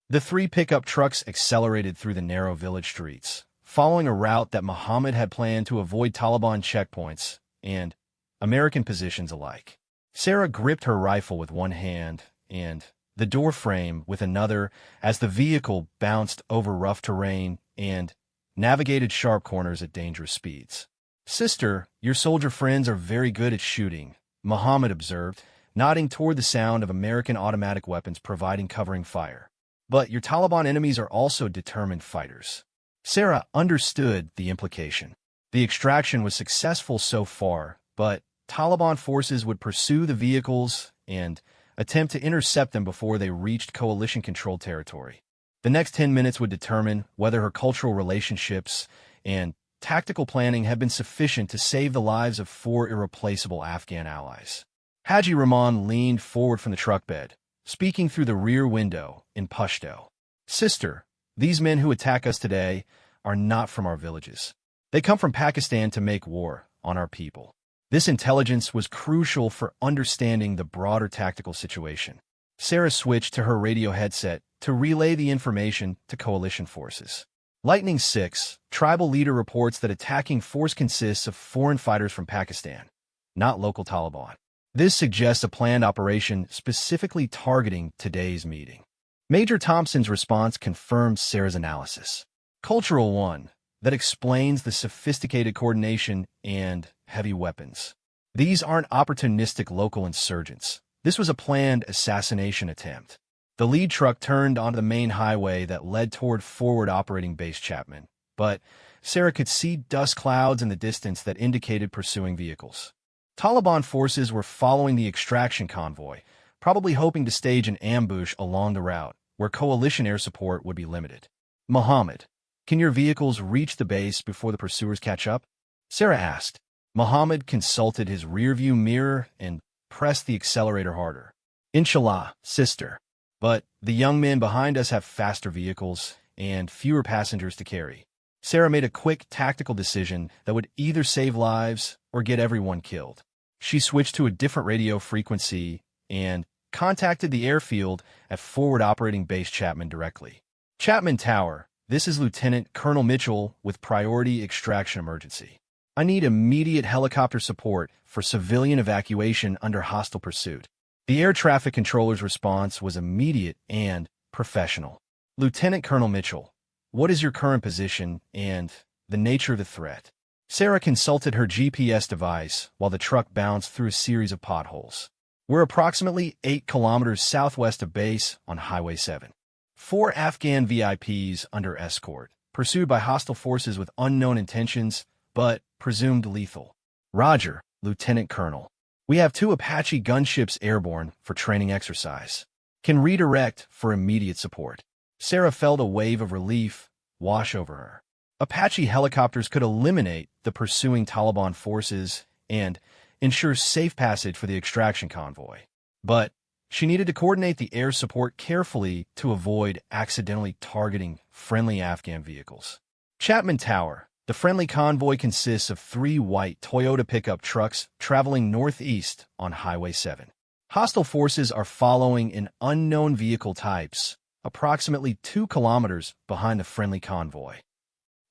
The 3 pickup trucks accelerated through the narrow village streets, following a route that Muhammad had planned to avoid Taliban checkpoints and American positions alike. Sarah gripped her rifle with one hand and the door frame with another as the vehicle bounced over rough terrain and navigated sharp corners at dangerous speeds. Sister, your soldier friends are very good at shooting, Muhammad observed, nodding toward the sound of American automatic weapons providing covering fire. But your Taliban enemies are also determined fighters. Sarah understood the implication. The extraction was successful so far, but Taliban forces would pursue the vehicles and attempt to intercept them before they reached coalition-controlled territory. The next 10 minutes would determine whether her cultural relationships and tactical planning had been sufficient to save the lives of 4 irreplaceable Afghan allies. Haji Rahman leaned forward from the truck bed, speaking through the rear window in Pashto. Sister, these men who attack us today are not from our villages. They come from Pakistan to make war on our people. This intelligence was crucial for understanding the broader tactical situation. Sarah switched to her radio headset to relay the information to coalition forces. Lightning 6, tribal leader reports that attacking force consists of foreign fighters from Pakistan, not local Taliban. This suggests a planned operation specifically targeting today's meeting. Major Thompson's response confirms Sarah's analysis. Cultural 1, that explains the sophisticated coordination and heavy weapons. These aren't opportunistic local insurgents. This was a planned assassination attempt. The lead truck turned onto the main highway that led toward forward operating base Chapman, but Sarah could see dust clouds in the distance that indicated pursuing vehicles. Taliban forces were following the extraction convoy, probably hoping to stage an ambush along the route, where coalition air support would be limited. Muhammad, can your vehicles reach the base before the pursuers catch up? Sarah asked. Muhammad consulted his rearview mirror and pressed the accelerator harder. Inshallah, sister. But the young men behind us have faster vehicles and fewer passengers to carry. Sarah made a quick tactical decision that would either save lives or get everyone killed. She switched to a different radio frequency and contacted the airfield at Forward Operating Base Chapman directly. Chapman Tower, this is Lieutenant Colonel Mitchell with priority extraction emergency. I need immediate helicopter support for civilian evacuation under hostile pursuit. The air traffic controller's response was immediate and professional. Lieutenant Colonel Mitchell, what is your current position and the nature of the threat? Sarah consulted her GPS device while the truck bounced through a series of potholes. We're approximately 8 kilometers southwest of base on Highway 7. 4 Afghan VIPs under escort, pursued by hostile forces with unknown intentions, but presumed lethal. Roger, Lieutenant Colonel. We have 2 Apache gunships airborne for training exercise. Can redirect for immediate support. Sarah felt a wave of relief wash over her. Apache helicopters could eliminate the pursuing Taliban forces and ensure safe passage for the extraction convoy. But she needed to coordinate the air support carefully to avoid accidentally targeting friendly Afghan vehicles. Chapman Tower. The friendly convoy consists of 3 white Toyota pickup trucks traveling northeast on Highway 7. Hostile forces are following an unknown vehicle types, approximately 2 kilometers behind the friendly convoy.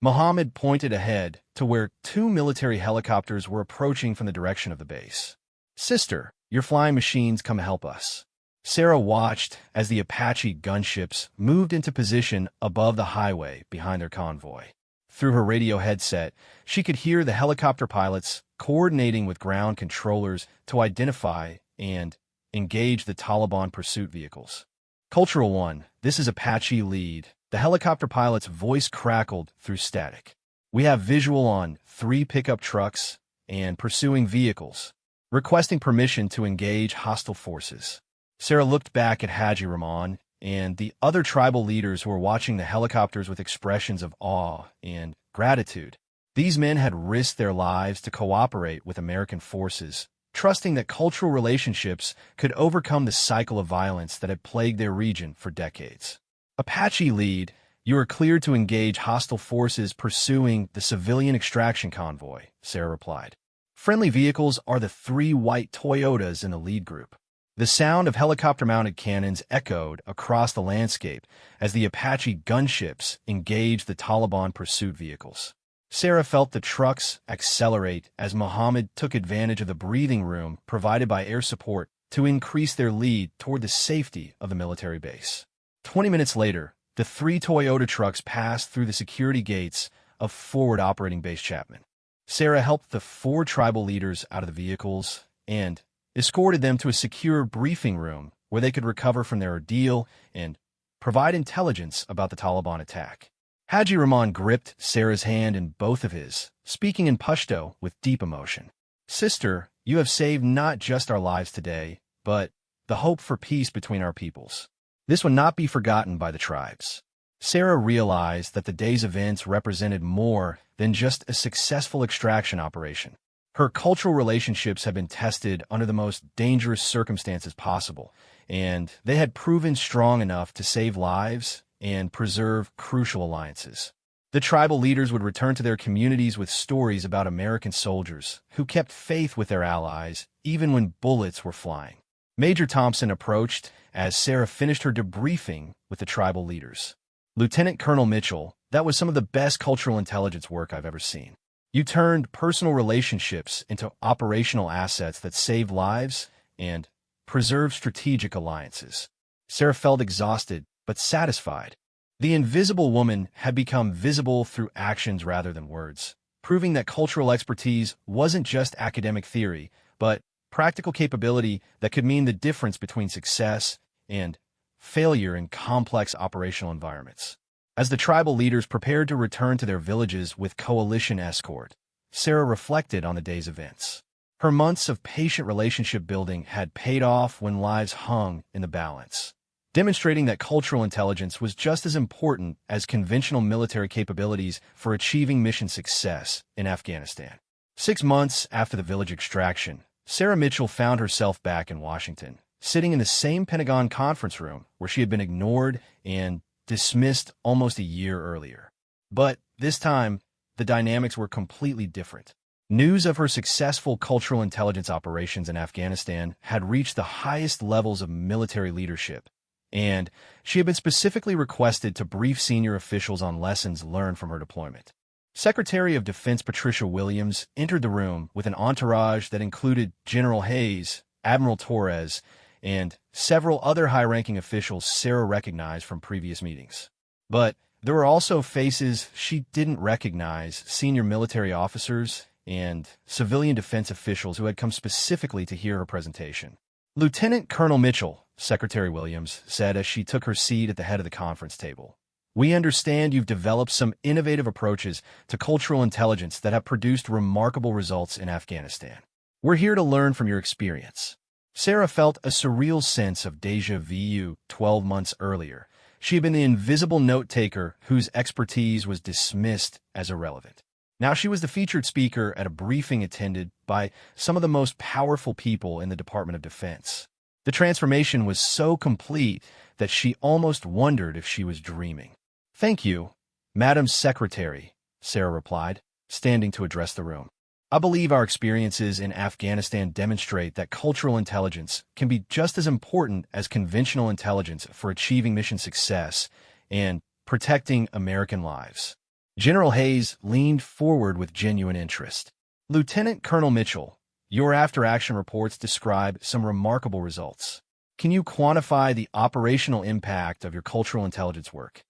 Muhammad pointed ahead to where 2 military helicopters were approaching from the direction of the base. Sister, your flying machines come help us. Sarah watched as the Apache gunships moved into position above the highway behind their convoy. Through her radio headset, she could hear the helicopter pilots coordinating with ground controllers to identify and engage the Taliban pursuit vehicles. Cultural 1, this is Apache lead. The helicopter pilot's voice crackled through static. We have visual on 3 pickup trucks and pursuing vehicles, requesting permission to engage hostile forces. Sarah looked back at Haji Rahman and the other tribal leaders who were watching the helicopters with expressions of awe and gratitude. These men had risked their lives to cooperate with American forces, trusting that cultural relationships could overcome the cycle of violence that had plagued their region for decades. Apache lead, you are cleared to engage hostile forces pursuing the civilian extraction convoy, Sarah replied. Friendly vehicles are the 3 white Toyotas in the lead group. The sound of helicopter-mounted cannons echoed across the landscape as the Apache gunships engaged the Taliban pursuit vehicles. Sarah felt the trucks accelerate as Muhammad took advantage of the breathing room provided by air support to increase their lead toward the safety of the military base. 20 minutes later, the 3 Toyota trucks passed through the security gates of Forward Operating Base Chapman. Sarah helped the 4 tribal leaders out of the vehicles and escorted them to a secure briefing room where they could recover from their ordeal and provide intelligence about the Taliban attack. Haji Rahman gripped Sarah's hand in both of his, speaking in Pashto with deep emotion. Sister, you have saved not just our lives today, but the hope for peace between our peoples. This will not be forgotten by the tribes. Sarah realized that the day's events represented more than just a successful extraction operation. Her cultural relationships had been tested under the most dangerous circumstances possible, and they had proven strong enough to save lives and preserve crucial alliances. The tribal leaders would return to their communities with stories about American soldiers who kept faith with their allies even when bullets were flying. Major Thompson approached as Sarah finished her debriefing with the tribal leaders. Lieutenant Colonel Mitchell, that was some of the best cultural intelligence work I've ever seen. You turned personal relationships into operational assets that saved lives and preserved strategic alliances. Sarah felt exhausted but satisfied. The invisible woman had become visible through actions rather than words, proving that cultural expertise wasn't just academic theory, but practical capability that could mean the difference between success and failure in complex operational environments. As the tribal leaders prepared to return to their villages with coalition escort, Sarah reflected on the day's events. Her months of patient relationship building had paid off when lives hung in the balance, demonstrating that cultural intelligence was just as important as conventional military capabilities for achieving mission success in Afghanistan. 6 months after the village extraction, Sarah Mitchell found herself back in Washington, sitting in the same Pentagon conference room where she had been ignored and dismissed almost a year earlier. But this time, the dynamics were completely different. News of her successful cultural intelligence operations in Afghanistan had reached the highest levels of military leadership, and she had been specifically requested to brief senior officials on lessons learned from her deployment. Secretary of Defense Patricia Williams entered the room with an entourage that included General Hayes, Admiral Torres, and several other high-ranking officials Sarah recognized from previous meetings. But there were also faces she didn't recognize, senior military officers and civilian defense officials who had come specifically to hear her presentation. Lieutenant Colonel Mitchell, Secretary Williams said as she took her seat at the head of the conference table, "We understand you've developed some innovative approaches to cultural intelligence that have produced remarkable results in Afghanistan. We're here to learn from your experience." Sarah felt a surreal sense of déjà vu. 12 months earlier, she had been the invisible note-taker whose expertise was dismissed as irrelevant. Now she was the featured speaker at a briefing attended by some of the most powerful people in the Department of Defense. The transformation was so complete that she almost wondered if she was dreaming. "Thank you, Madam Secretary," Sarah replied, standing to address the room. "I believe our experiences in Afghanistan demonstrate that cultural intelligence can be just as important as conventional intelligence for achieving mission success and protecting American lives." General Hayes leaned forward with genuine interest. "Lieutenant Colonel Mitchell, your after-action reports describe some remarkable results. Can you quantify the operational impact of your cultural intelligence work?"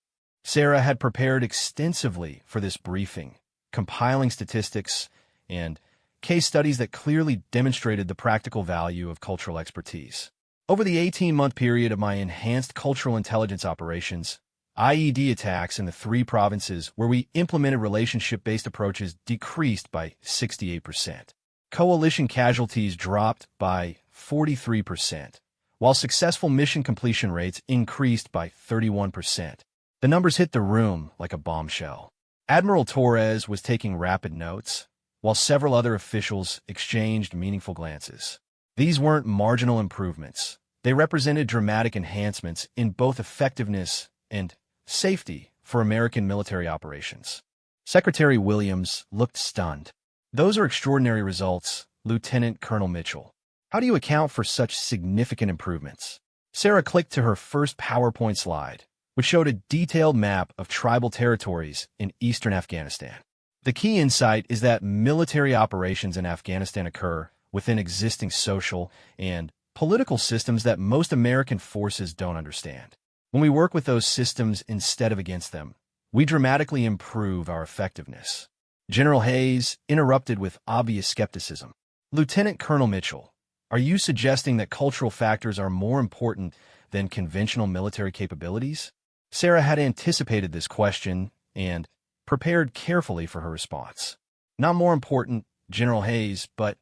Sarah had prepared extensively for this briefing, compiling statistics and case studies that clearly demonstrated the practical value of cultural expertise. "Over the 18-month period of my enhanced cultural intelligence operations, IED attacks in the 3 provinces where we implemented relationship-based approaches decreased by 68%. Coalition casualties dropped by 43%, while successful mission completion rates increased by 31%. The numbers hit the room like a bombshell. Admiral Torres was taking rapid notes, while several other officials exchanged meaningful glances. These weren't marginal improvements. They represented dramatic enhancements in both effectiveness and safety for American military operations. Secretary Williams looked stunned. "Those are extraordinary results, Lieutenant Colonel Mitchell. How do you account for such significant improvements?" Sarah clicked to her first PowerPoint slide, which showed a detailed map of tribal territories in eastern Afghanistan. "The key insight is that military operations in Afghanistan occur within existing social and political systems that most American forces don't understand. When we work with those systems instead of against them, we dramatically improve our effectiveness." General Hayes interrupted with obvious skepticism. "Lieutenant Colonel Mitchell, are you suggesting that cultural factors are more important than conventional military capabilities?" Sarah had anticipated this question and prepared carefully for her response. "Not more important, General Hayes, but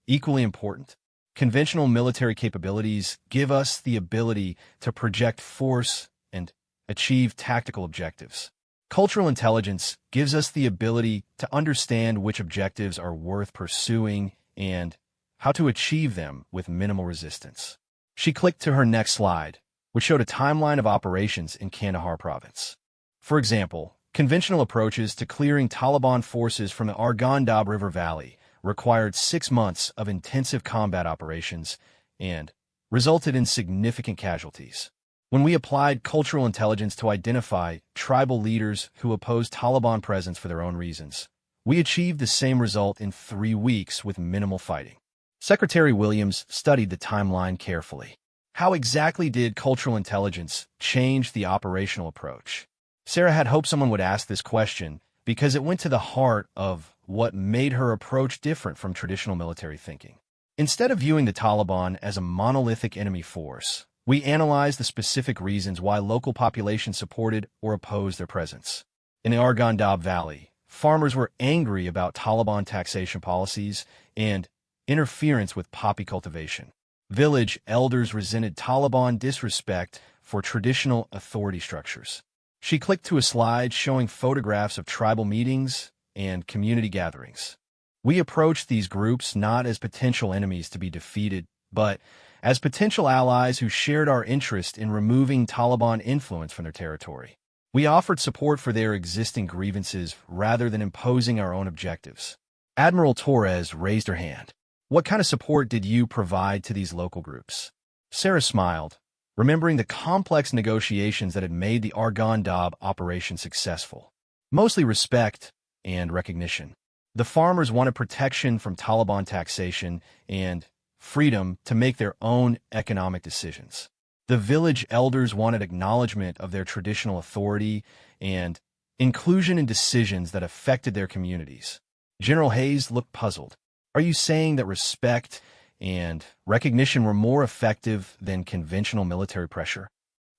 equally important. Conventional military capabilities give us the ability to project force and achieve tactical objectives. Cultural intelligence gives us the ability to understand which objectives are worth pursuing and how to achieve them with minimal resistance." She clicked to her next slide, which showed a timeline of operations in Kandahar province. For example, Conventional approaches to clearing Taliban forces from the Arghandab River Valley required 6 months of intensive combat operations and resulted in significant casualties. When we applied cultural intelligence to identify tribal leaders who opposed Taliban presence for their own reasons, we achieved the same result in 3 weeks with minimal fighting. Secretary Williams studied the timeline carefully. How exactly did cultural intelligence change the operational approach? Sarah had hoped someone would ask this question because it went to the heart of what made her approach different from traditional military thinking. Instead of viewing the Taliban as a monolithic enemy force, we analyzed the specific reasons why local populations supported or opposed their presence. In the Arghandab Valley, farmers were angry about Taliban taxation policies and interference with poppy cultivation. Village elders resented Taliban disrespect for traditional authority structures. She clicked to a slide showing photographs of tribal meetings and community gatherings. We approached these groups not as potential enemies to be defeated, but as potential allies who shared our interest in removing Taliban influence from their territory. We offered support for their existing grievances rather than imposing our own objectives. Admiral Torres raised her hand. What kind of support did you provide to these local groups? Sarah smiled, remembering the complex negotiations that had made the Arghandab operation successful. Mostly respect and recognition. The farmers wanted protection from Taliban taxation and freedom to make their own economic decisions. The village elders wanted acknowledgement of their traditional authority and inclusion in decisions that affected their communities. General Hayes looked puzzled. Are you saying that respect and recognition were more effective than conventional military pressure?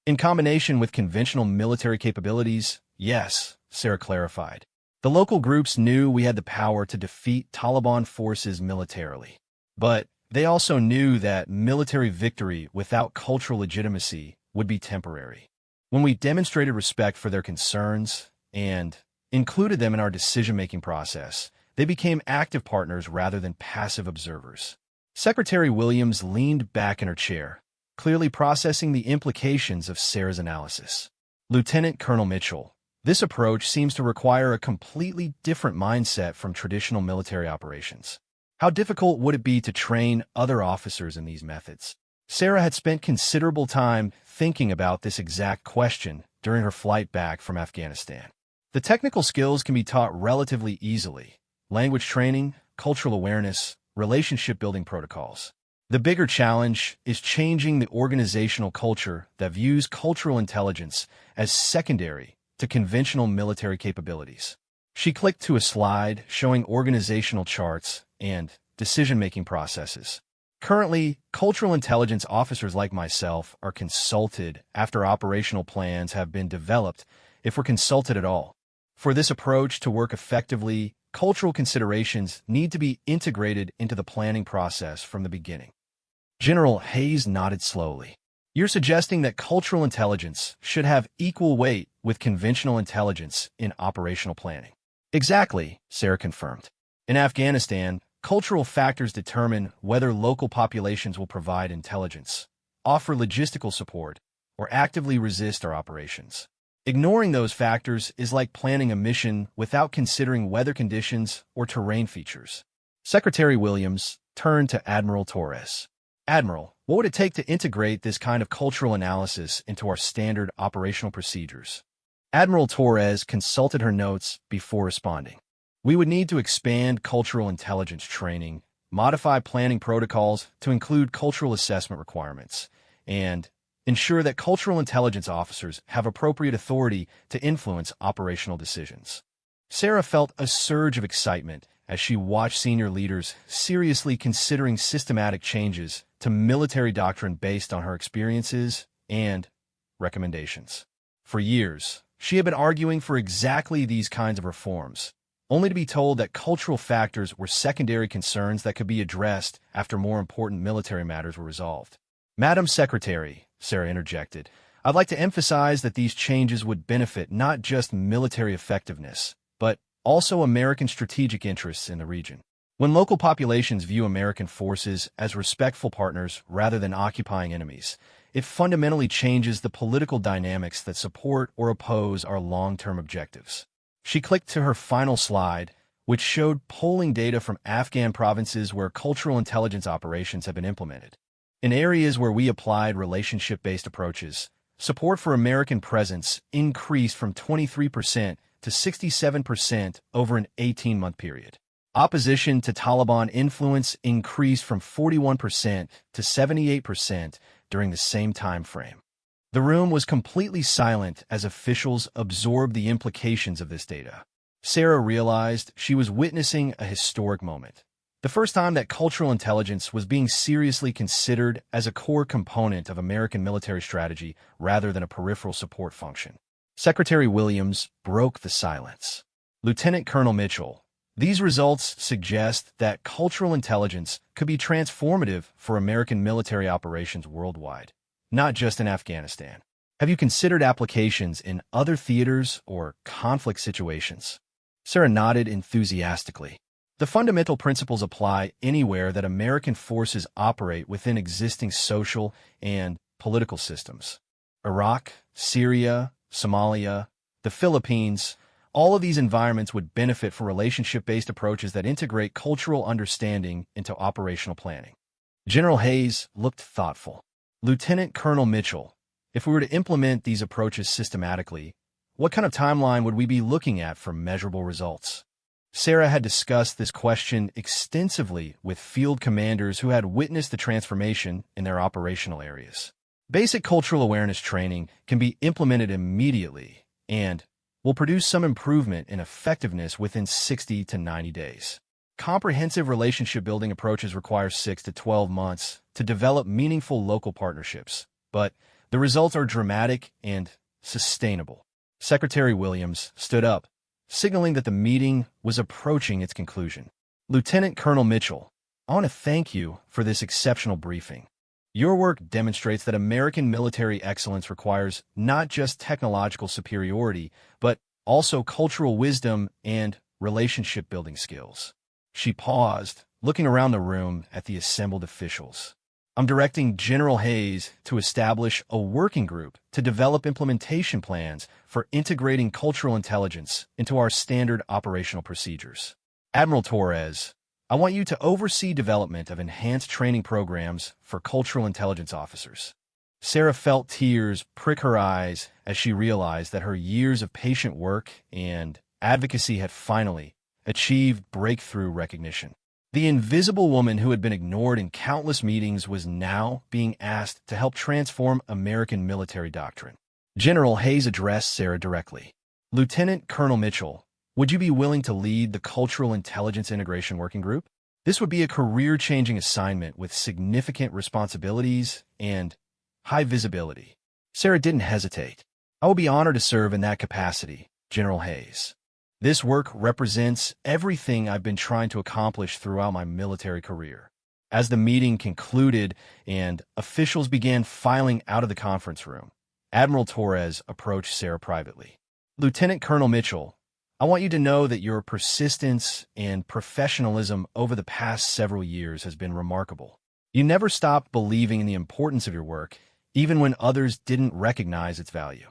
In combination with conventional military capabilities, yes, Sarah clarified. The local groups knew we had the power to defeat Taliban forces militarily. But they also knew that military victory without cultural legitimacy would be temporary. When we demonstrated respect for their concerns and included them in our decision-making process, they became active partners rather than passive observers. Secretary Williams leaned back in her chair, clearly processing the implications of Sarah's analysis. Lieutenant Colonel Mitchell, this approach seems to require a completely different mindset from traditional military operations. How difficult would it be to train other officers in these methods? Sarah had spent considerable time thinking about this exact question during her flight back from Afghanistan. The technical skills can be taught relatively easily. Language training, cultural awareness, relationship-building protocols. The bigger challenge is changing the organizational culture that views cultural intelligence as secondary to conventional military capabilities. She clicked to a slide showing organizational charts and decision-making processes. Currently, cultural intelligence officers like myself are consulted after operational plans have been developed, if we're consulted at all. For this approach to work effectively, cultural considerations need to be integrated into the planning process from the beginning. General Hayes nodded slowly. You're suggesting that cultural intelligence should have equal weight with conventional intelligence in operational planning. Exactly, Sarah confirmed. In Afghanistan, cultural factors determine whether local populations will provide intelligence, offer logistical support, or actively resist our operations. Ignoring those factors is like planning a mission without considering weather conditions or terrain features. Secretary Williams turned to Admiral Torres. Admiral, what would it take to integrate this kind of cultural analysis into our standard operational procedures? Admiral Torres consulted her notes before responding. We would need to expand cultural intelligence training, modify planning protocols to include cultural assessment requirements, and ensure that cultural intelligence officers have appropriate authority to influence operational decisions. Sarah felt a surge of excitement as she watched senior leaders seriously considering systematic changes to military doctrine based on her experiences and recommendations. For years, she had been arguing for exactly these kinds of reforms, only to be told that cultural factors were secondary concerns that could be addressed after more important military matters were resolved. Madam Secretary, Sarah interjected, I'd like to emphasize that these changes would benefit not just military effectiveness, but also American strategic interests in the region. When local populations view American forces as respectful partners rather than occupying enemies, It fundamentally changes the political dynamics that support or oppose our long-term objectives. She clicked to her final slide, which showed polling data from Afghan provinces where cultural intelligence operations have been implemented. In areas where we applied relationship-based approaches, support for American presence increased from 23% to 67% over an 18-month period. Opposition to Taliban influence increased from 41% to 78% during the same time frame. The room was completely silent as officials absorbed the implications of this data. Sarah realized she was witnessing a historic moment. The first time that cultural intelligence was being seriously considered as a core component of American military strategy rather than a peripheral support function. Secretary Williams broke the silence. Lieutenant Colonel Mitchell, these results suggest that cultural intelligence could be transformative for American military operations worldwide, not just in Afghanistan. Have you considered applications in other theaters or conflict situations? Sarah nodded enthusiastically. The fundamental principles apply anywhere that American forces operate within existing social and political systems. Iraq, Syria, Somalia, the Philippines, all of these environments would benefit from relationship-based approaches that integrate cultural understanding into operational planning. General Hayes looked thoughtful. Lieutenant Colonel Mitchell, if we were to implement these approaches systematically, what kind of timeline would we be looking at for measurable results? Sarah had discussed this question extensively with field commanders who had witnessed the transformation in their operational areas. Basic cultural awareness training can be implemented immediately and will produce some improvement in effectiveness within 60 to 90 days. Comprehensive relationship-building approaches require 6 to 12 months to develop meaningful local partnerships, but the results are dramatic and sustainable. Secretary Williams stood up, signaling that the meeting was approaching its conclusion. Lieutenant Colonel Mitchell, I want to thank you for this exceptional briefing. Your work demonstrates that American military excellence requires not just technological superiority, but also cultural wisdom and relationship-building skills. She paused, looking around the room at the assembled officials. I'm directing General Hayes to establish a working group to develop implementation plans for integrating cultural intelligence into our standard operational procedures. Admiral Torres, I want you to oversee development of enhanced training programs for cultural intelligence officers. Sarah felt tears prick her eyes as she realized that her years of patient work and advocacy had finally achieved breakthrough recognition. The invisible woman who had been ignored in countless meetings was now being asked to help transform American military doctrine. General Hayes addressed Sarah directly. Lieutenant Colonel Mitchell, would you be willing to lead the Cultural Intelligence Integration Working Group? This would be a career-changing assignment with significant responsibilities and high visibility. Sarah didn't hesitate. I will be honored to serve in that capacity, General Hayes. This work represents everything I've been trying to accomplish throughout my military career. As the meeting concluded and officials began filing out of the conference room, Admiral Torres approached Sarah privately. Lieutenant Colonel Mitchell, I want you to know that your persistence and professionalism over the past several years has been remarkable. You never stopped believing in the importance of your work, even when others didn't recognize its value.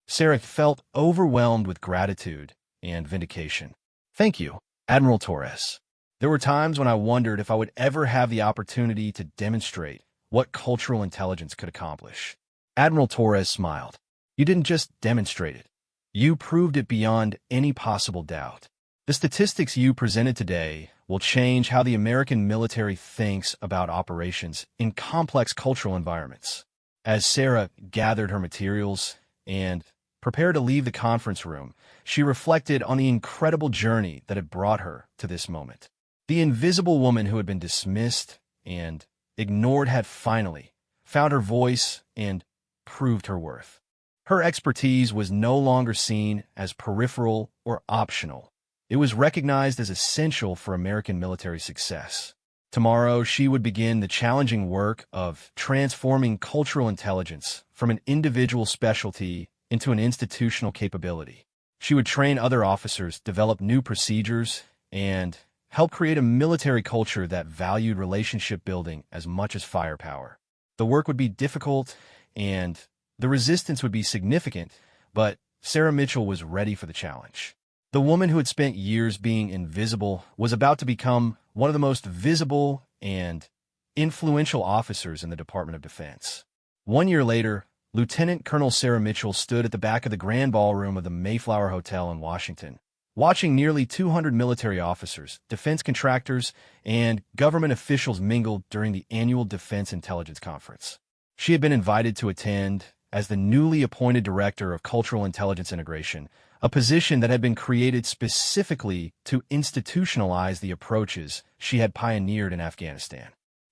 Sarah felt overwhelmed with gratitude and vindication. Thank you, Admiral Torres. There were times when I wondered if I would ever have the opportunity to demonstrate what cultural intelligence could accomplish. Admiral Torres smiled. You didn't just demonstrate it. You proved it beyond any possible doubt. The statistics you presented today will change how the American military thinks about operations in complex cultural environments. As Sarah gathered her materials and prepared to leave the conference room, she reflected on the incredible journey that had brought her to this moment. The invisible woman who had been dismissed and ignored had finally found her voice and proved her worth. Her expertise was no longer seen as peripheral or optional. It was recognized as essential for American military success. Tomorrow, she would begin the challenging work of transforming cultural intelligence from an individual specialty into an institutional capability. She would train other officers, develop new procedures, and help create a military culture that valued relationship building as much as firepower. The work would be difficult and the resistance would be significant, but Sarah Mitchell was ready for the challenge. The woman who had spent years being invisible was about to become one of the most visible and influential officers in the Department of Defense. 1 year later, Lieutenant Colonel Sarah Mitchell stood at the back of the Grand Ballroom of the Mayflower Hotel in Washington, watching nearly 200 military officers, defense contractors, and government officials mingle during the annual Defense Intelligence Conference. She had been invited to attend as the newly appointed Director of Cultural Intelligence Integration, a position that had been created specifically to institutionalize the approaches she had pioneered in Afghanistan.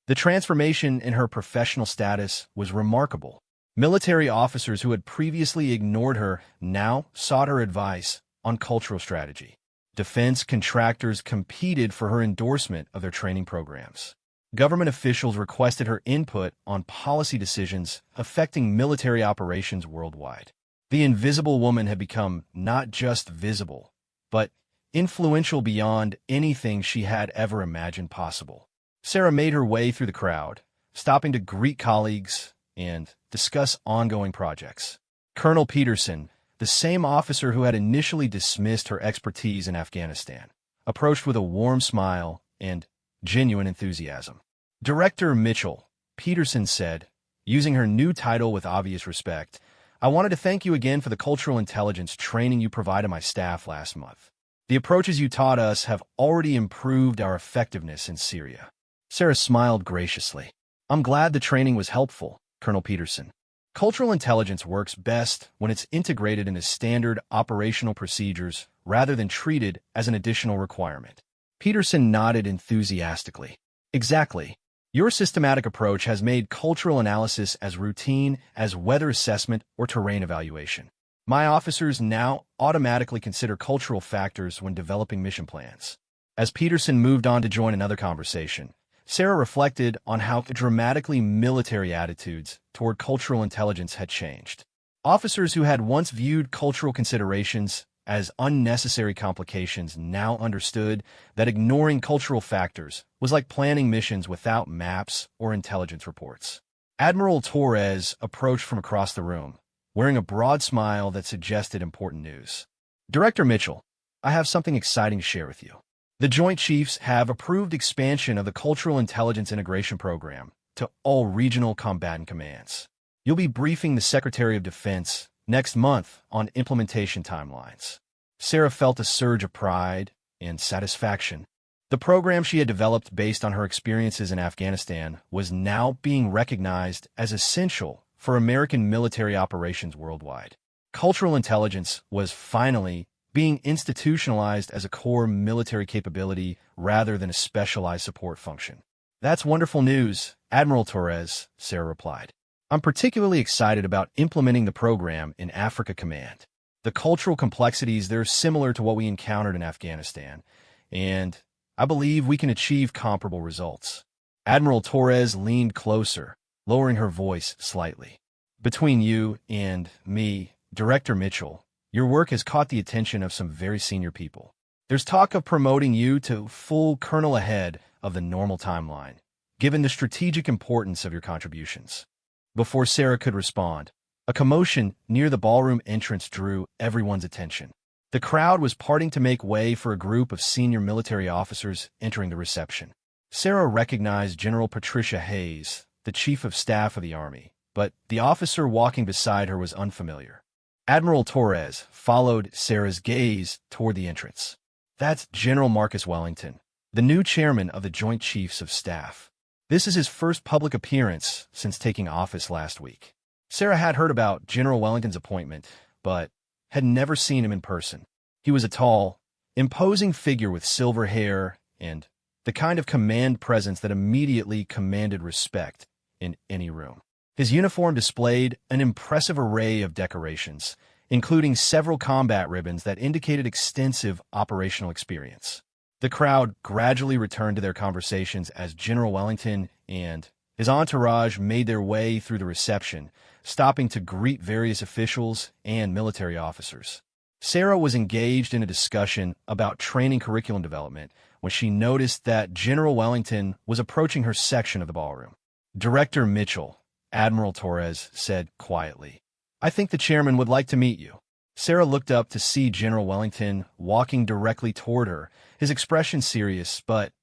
The transformation in her professional status was remarkable. Military officers who had previously ignored her now sought her advice on cultural strategy. Defense contractors competed for her endorsement of their training programs. Government officials requested her input on policy decisions affecting military operations worldwide. The invisible woman had become not just visible, but influential beyond anything she had ever imagined possible. Sarah made her way through the crowd, stopping to greet colleagues and discuss ongoing projects. Colonel Peterson, the same officer who had initially dismissed her expertise in Afghanistan, approached with a warm smile and genuine enthusiasm. Director Mitchell, Peterson said, using her new title with obvious respect, "I wanted to thank you again for the cultural intelligence training you provided my staff last month. The approaches you taught us have already improved our effectiveness in Syria." Sarah smiled graciously. "I'm glad the training was helpful, Colonel Peterson. Cultural intelligence works best when it's integrated into standard operational procedures rather than treated as an additional requirement." Peterson nodded enthusiastically. "Exactly. Your systematic approach has made cultural analysis as routine as weather assessment or terrain evaluation. My officers now automatically consider cultural factors when developing mission plans." As Peterson moved on to join another conversation, Sarah reflected on how dramatically military attitudes toward cultural intelligence had changed. Officers who had once viewed cultural considerations as unnecessary complications now understood that ignoring cultural factors was like planning missions without maps or intelligence reports. Admiral Torres approached from across the room, wearing a broad smile that suggested important news. "Director Mitchell, I have something exciting to share with you. The Joint Chiefs have approved expansion of the Cultural Intelligence Integration Program to all regional combatant commands. You'll be briefing the Secretary of Defense next month on implementation timelines." Sarah felt a surge of pride and satisfaction. The program she had developed based on her experiences in Afghanistan was now being recognized as essential for American military operations worldwide. Cultural intelligence was finally being institutionalized as a core military capability rather than a specialized support function. "That's wonderful news, Admiral Torres," Sarah replied. "I'm particularly excited about implementing the program in Africa Command. The cultural complexities there are similar to what we encountered in Afghanistan, and I believe we can achieve comparable results." Admiral Torres leaned closer, lowering her voice slightly. "Between you and me, Director Mitchell, your work has caught the attention of some very senior people. There's talk of promoting you to full colonel ahead of the normal timeline, given the strategic importance of your contributions." Before Sarah could respond, a commotion near the ballroom entrance drew everyone's attention. The crowd was parting to make way for a group of senior military officers entering the reception. Sarah recognized General Patricia Hayes, the Chief of Staff of the Army, but the officer walking beside her was unfamiliar. Admiral Torres followed Sarah's gaze toward the entrance. "That's General Marcus Wellington, the new chairman of the Joint Chiefs of Staff. This is his first public appearance since taking office last week." Sarah had heard about General Wellington's appointment, but had never seen him in person. He was a tall, imposing figure with silver hair and the kind of command presence that immediately commanded respect in any room. His uniform displayed an impressive array of decorations, including several combat ribbons that indicated extensive operational experience. The crowd gradually returned to their conversations as General Wellington and his entourage made their way through the reception, stopping to greet various officials and military officers. Sarah was engaged in a discussion about training curriculum development when she noticed that General Wellington was approaching her section of the ballroom. "Director Mitchell, Admiral Torres said quietly. "I think the chairman would like to meet you." Sarah looked up to see General Wellington walking directly toward her, his expression serious but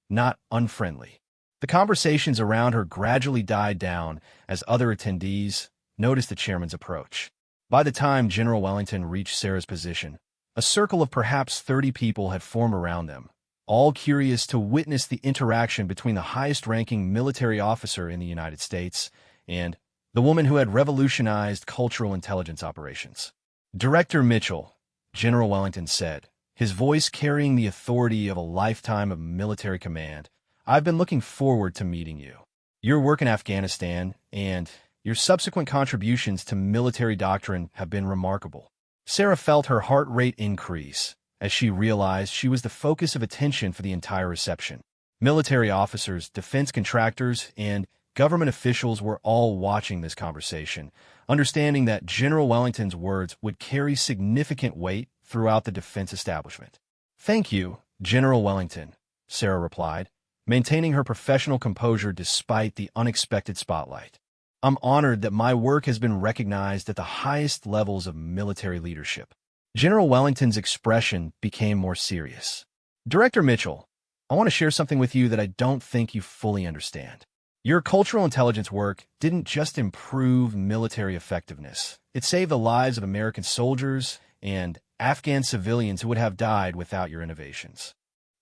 not unfriendly. The conversations around her gradually died down as other attendees noticed the chairman's approach. By the time General Wellington reached Sarah's position, a circle of perhaps 30 people had formed around them, all curious to witness the interaction between the highest-ranking military officer in the United States and the woman who had revolutionized cultural intelligence operations. "Director Mitchell," General Wellington said, his voice carrying the authority of a lifetime of military command, "I've been looking forward to meeting you. Your work in Afghanistan and your subsequent contributions to military doctrine have been remarkable." Sarah felt her heart rate increase as she realized she was the focus of attention for the entire reception. Military officers, defense contractors, and government officials were all watching this conversation, understanding that General Wellington's words would carry significant weight throughout the defense establishment. "Thank you, General Wellington," Sarah replied, maintaining her professional composure despite the unexpected spotlight. "I'm honored that my work has been recognized at the highest levels of military leadership." General Wellington's expression became more serious. "Director Mitchell, I want to share something with you that I don't think you fully understand. Your cultural intelligence work didn't just improve military effectiveness. It saved the lives of American soldiers and Afghan civilians who would have died without your innovations."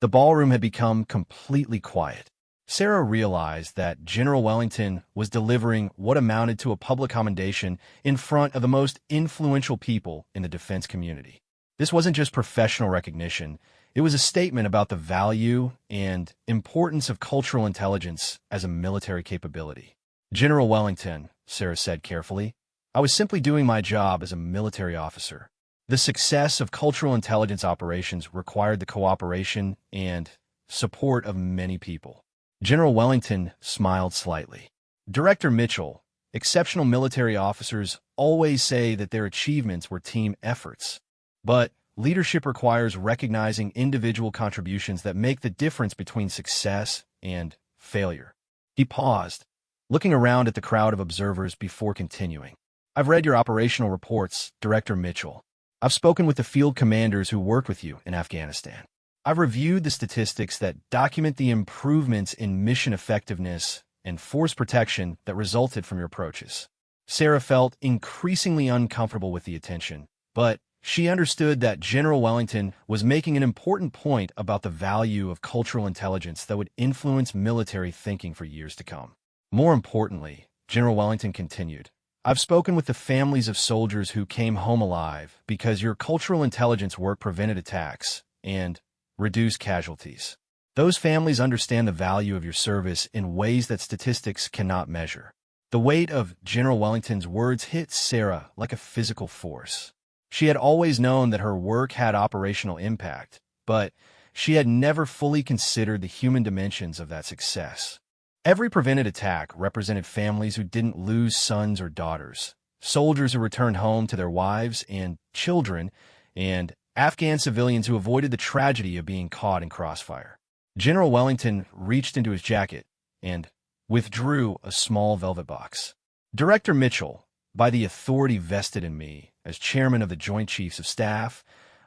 The ballroom had become completely quiet. Sarah realized that General Wellington was delivering what amounted to a public commendation in front of the most influential people in the defense community. This wasn't just professional recognition. It was a statement about the value and importance of cultural intelligence as a military capability. "General Wellington," Sarah said carefully, "I was simply doing my job as a military officer. The success of cultural intelligence operations required the cooperation and support of many people." General Wellington smiled slightly. "Director Mitchell, exceptional military officers always say that their achievements were team efforts. But leadership requires recognizing individual contributions that make the difference between success and failure." He paused, looking around at the crowd of observers before continuing. "I've read your operational reports, Director Mitchell. I've spoken with the field commanders who worked with you in Afghanistan. I've reviewed the statistics that document the improvements in mission effectiveness and force protection that resulted from your approaches." Sarah felt increasingly uncomfortable with the attention, but she understood that General Wellington was making an important point about the value of cultural intelligence that would influence military thinking for years to come. "More importantly," General Wellington continued, "I've spoken with the families of soldiers who came home alive because your cultural intelligence work prevented attacks and reduced casualties. Those families understand the value of your service in ways that statistics cannot measure." The weight of General Wellington's words hit Sarah like a physical force. She had always known that her work had operational impact, but she had never fully considered the human dimensions of that success. Every prevented attack represented families who didn't lose sons or daughters, soldiers who returned home to their wives and children, and Afghan civilians who avoided the tragedy of being caught in crossfire. General Wellington reached into his jacket and withdrew a small velvet box. "Director Mitchell, by the authority vested in me as chairman of the Joint Chiefs of Staff,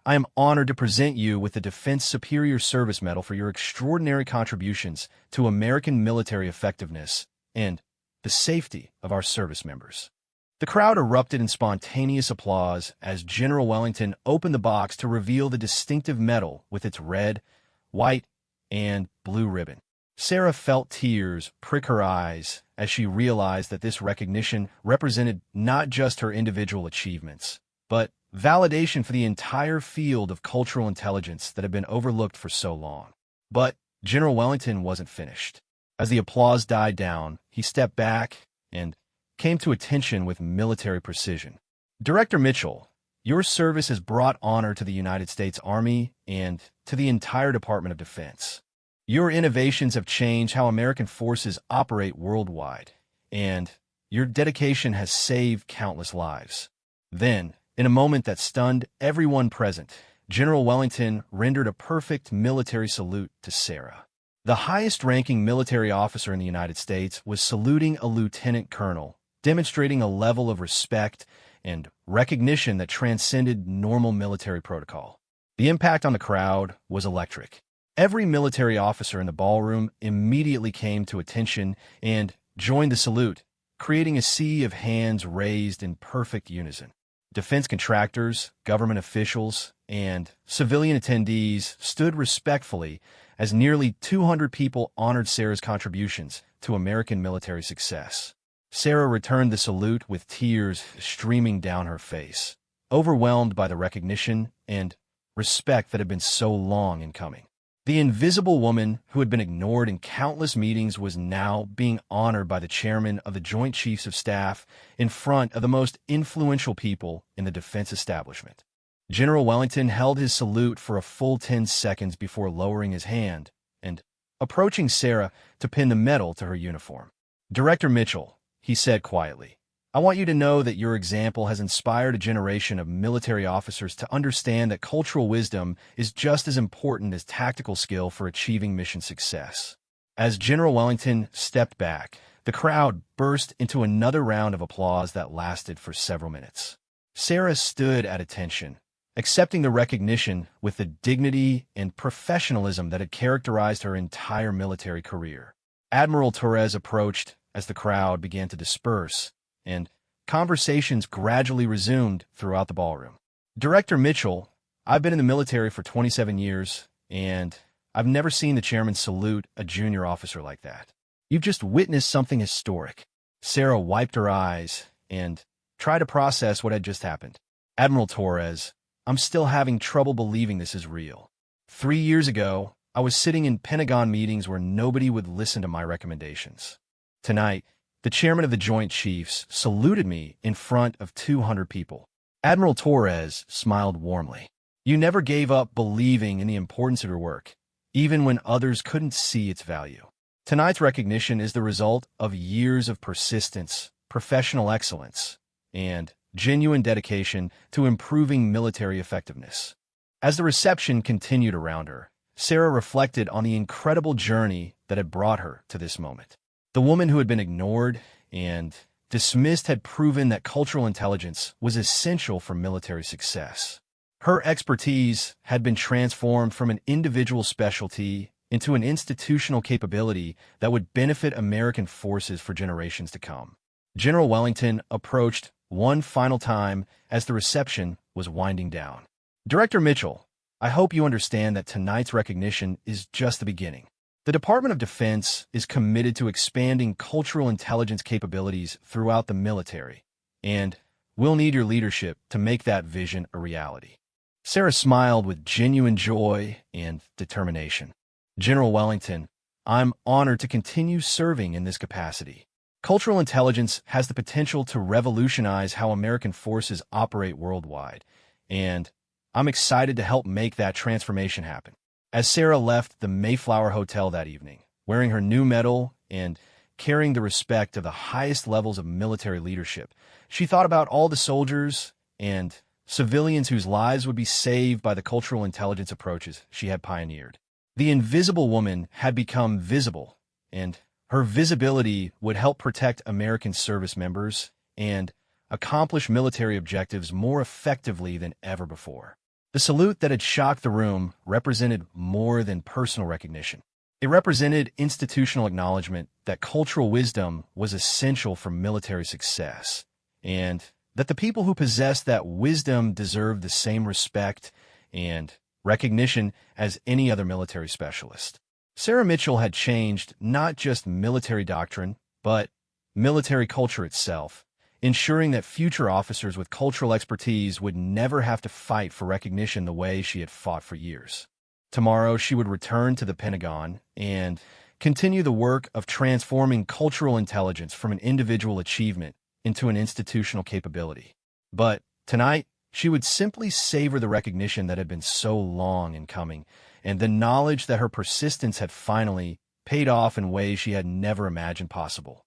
I am honored to present you with the Defense Superior Service Medal for your extraordinary contributions to American military effectiveness and the safety of our service members." The crowd erupted in spontaneous applause as General Wellington opened the box to reveal the distinctive medal with its red, white, and blue ribbon. Sarah felt tears prick her eyes as she realized that this recognition represented not just her individual achievements, but validation for the entire field of cultural intelligence that had been overlooked for so long. But General Wellington wasn't finished. As the applause died down, he stepped back and came to attention with military precision. "Director Mitchell, your service has brought honor to the United States Army and to the entire Department of Defense. Your innovations have changed how American forces operate worldwide, and your dedication has saved countless lives." Then, in a moment that stunned everyone present, General Wellington rendered a perfect military salute to Sarah. The highest-ranking military officer in the United States was saluting a lieutenant colonel, demonstrating a level of respect and recognition that transcended normal military protocol. The impact on the crowd was electric. Every military officer in the ballroom immediately came to attention and joined the salute, creating a sea of hands raised in perfect unison. Defense contractors, government officials, and civilian attendees stood respectfully as nearly 200 people honored Sarah's contributions to American military success. Sarah returned the salute with tears streaming down her face, overwhelmed by the recognition and respect that had been so long in coming. The invisible woman who had been ignored in countless meetings was now being honored by the chairman of the Joint Chiefs of Staff in front of the most influential people in the defense establishment. General Wellington held his salute for a full 10 seconds before lowering his hand and approaching Sarah to pin the medal to her uniform. "Director Mitchell," he said quietly, "I want you to know that your example has inspired a generation of military officers to understand that cultural wisdom is just as important as tactical skill for achieving mission success." As General Wellington stepped back, the crowd burst into another round of applause that lasted for several minutes. Sarah stood at attention, accepting the recognition with the dignity and professionalism that had characterized her entire military career. Admiral Torres approached as the crowd began to disperse, and conversations gradually resumed throughout the ballroom. "Director Mitchell, I've been in the military for 27 years, and I've never seen the chairman salute a junior officer like that. You've just witnessed something historic." Sarah wiped her eyes and tried to process what had just happened. "Admiral Torres, I'm still having trouble believing this is real. 3 years ago, I was sitting in Pentagon meetings where nobody would listen to my recommendations. Tonight, the chairman of the Joint Chiefs saluted me in front of 200 people." Admiral Torres smiled warmly. "You never gave up believing in the importance of your work, even when others couldn't see its value. Tonight's recognition is the result of years of persistence, professional excellence, and genuine dedication to improving military effectiveness." As the reception continued around her, Sarah reflected on the incredible journey that had brought her to this moment. The woman who had been ignored and dismissed had proven that cultural intelligence was essential for military success. Her expertise had been transformed from an individual specialty into an institutional capability that would benefit American forces for generations to come. General Wellington approached one final time as the reception was winding down. "Director Mitchell, I hope you understand that tonight's recognition is just the beginning. The Department of Defense is committed to expanding cultural intelligence capabilities throughout the military, and we'll need your leadership to make that vision a reality." Sarah smiled with genuine joy and determination. "General Wellington, I'm honored to continue serving in this capacity. Cultural intelligence has the potential to revolutionize how American forces operate worldwide, and I'm excited to help make that transformation happen." As Sarah left the Mayflower Hotel that evening, wearing her new medal and carrying the respect of the highest levels of military leadership, she thought about all the soldiers and civilians whose lives would be saved by the cultural intelligence approaches she had pioneered. The invisible woman had become visible, and her visibility would help protect American service members and accomplish military objectives more effectively than ever before. The salute that had shocked the room represented more than personal recognition. It represented institutional acknowledgement that cultural wisdom was essential for military success, and that the people who possessed that wisdom deserved the same respect and recognition as any other military specialist. Sarah Mitchell had changed not just military doctrine, but military culture itself, ensuring that future officers with cultural expertise would never have to fight for recognition the way she had fought for years. Tomorrow, she would return to the Pentagon and continue the work of transforming cultural intelligence from an individual achievement into an institutional capability. But tonight, she would simply savor the recognition that had been so long in coming, and the knowledge that her persistence had finally paid off in ways she had never imagined possible.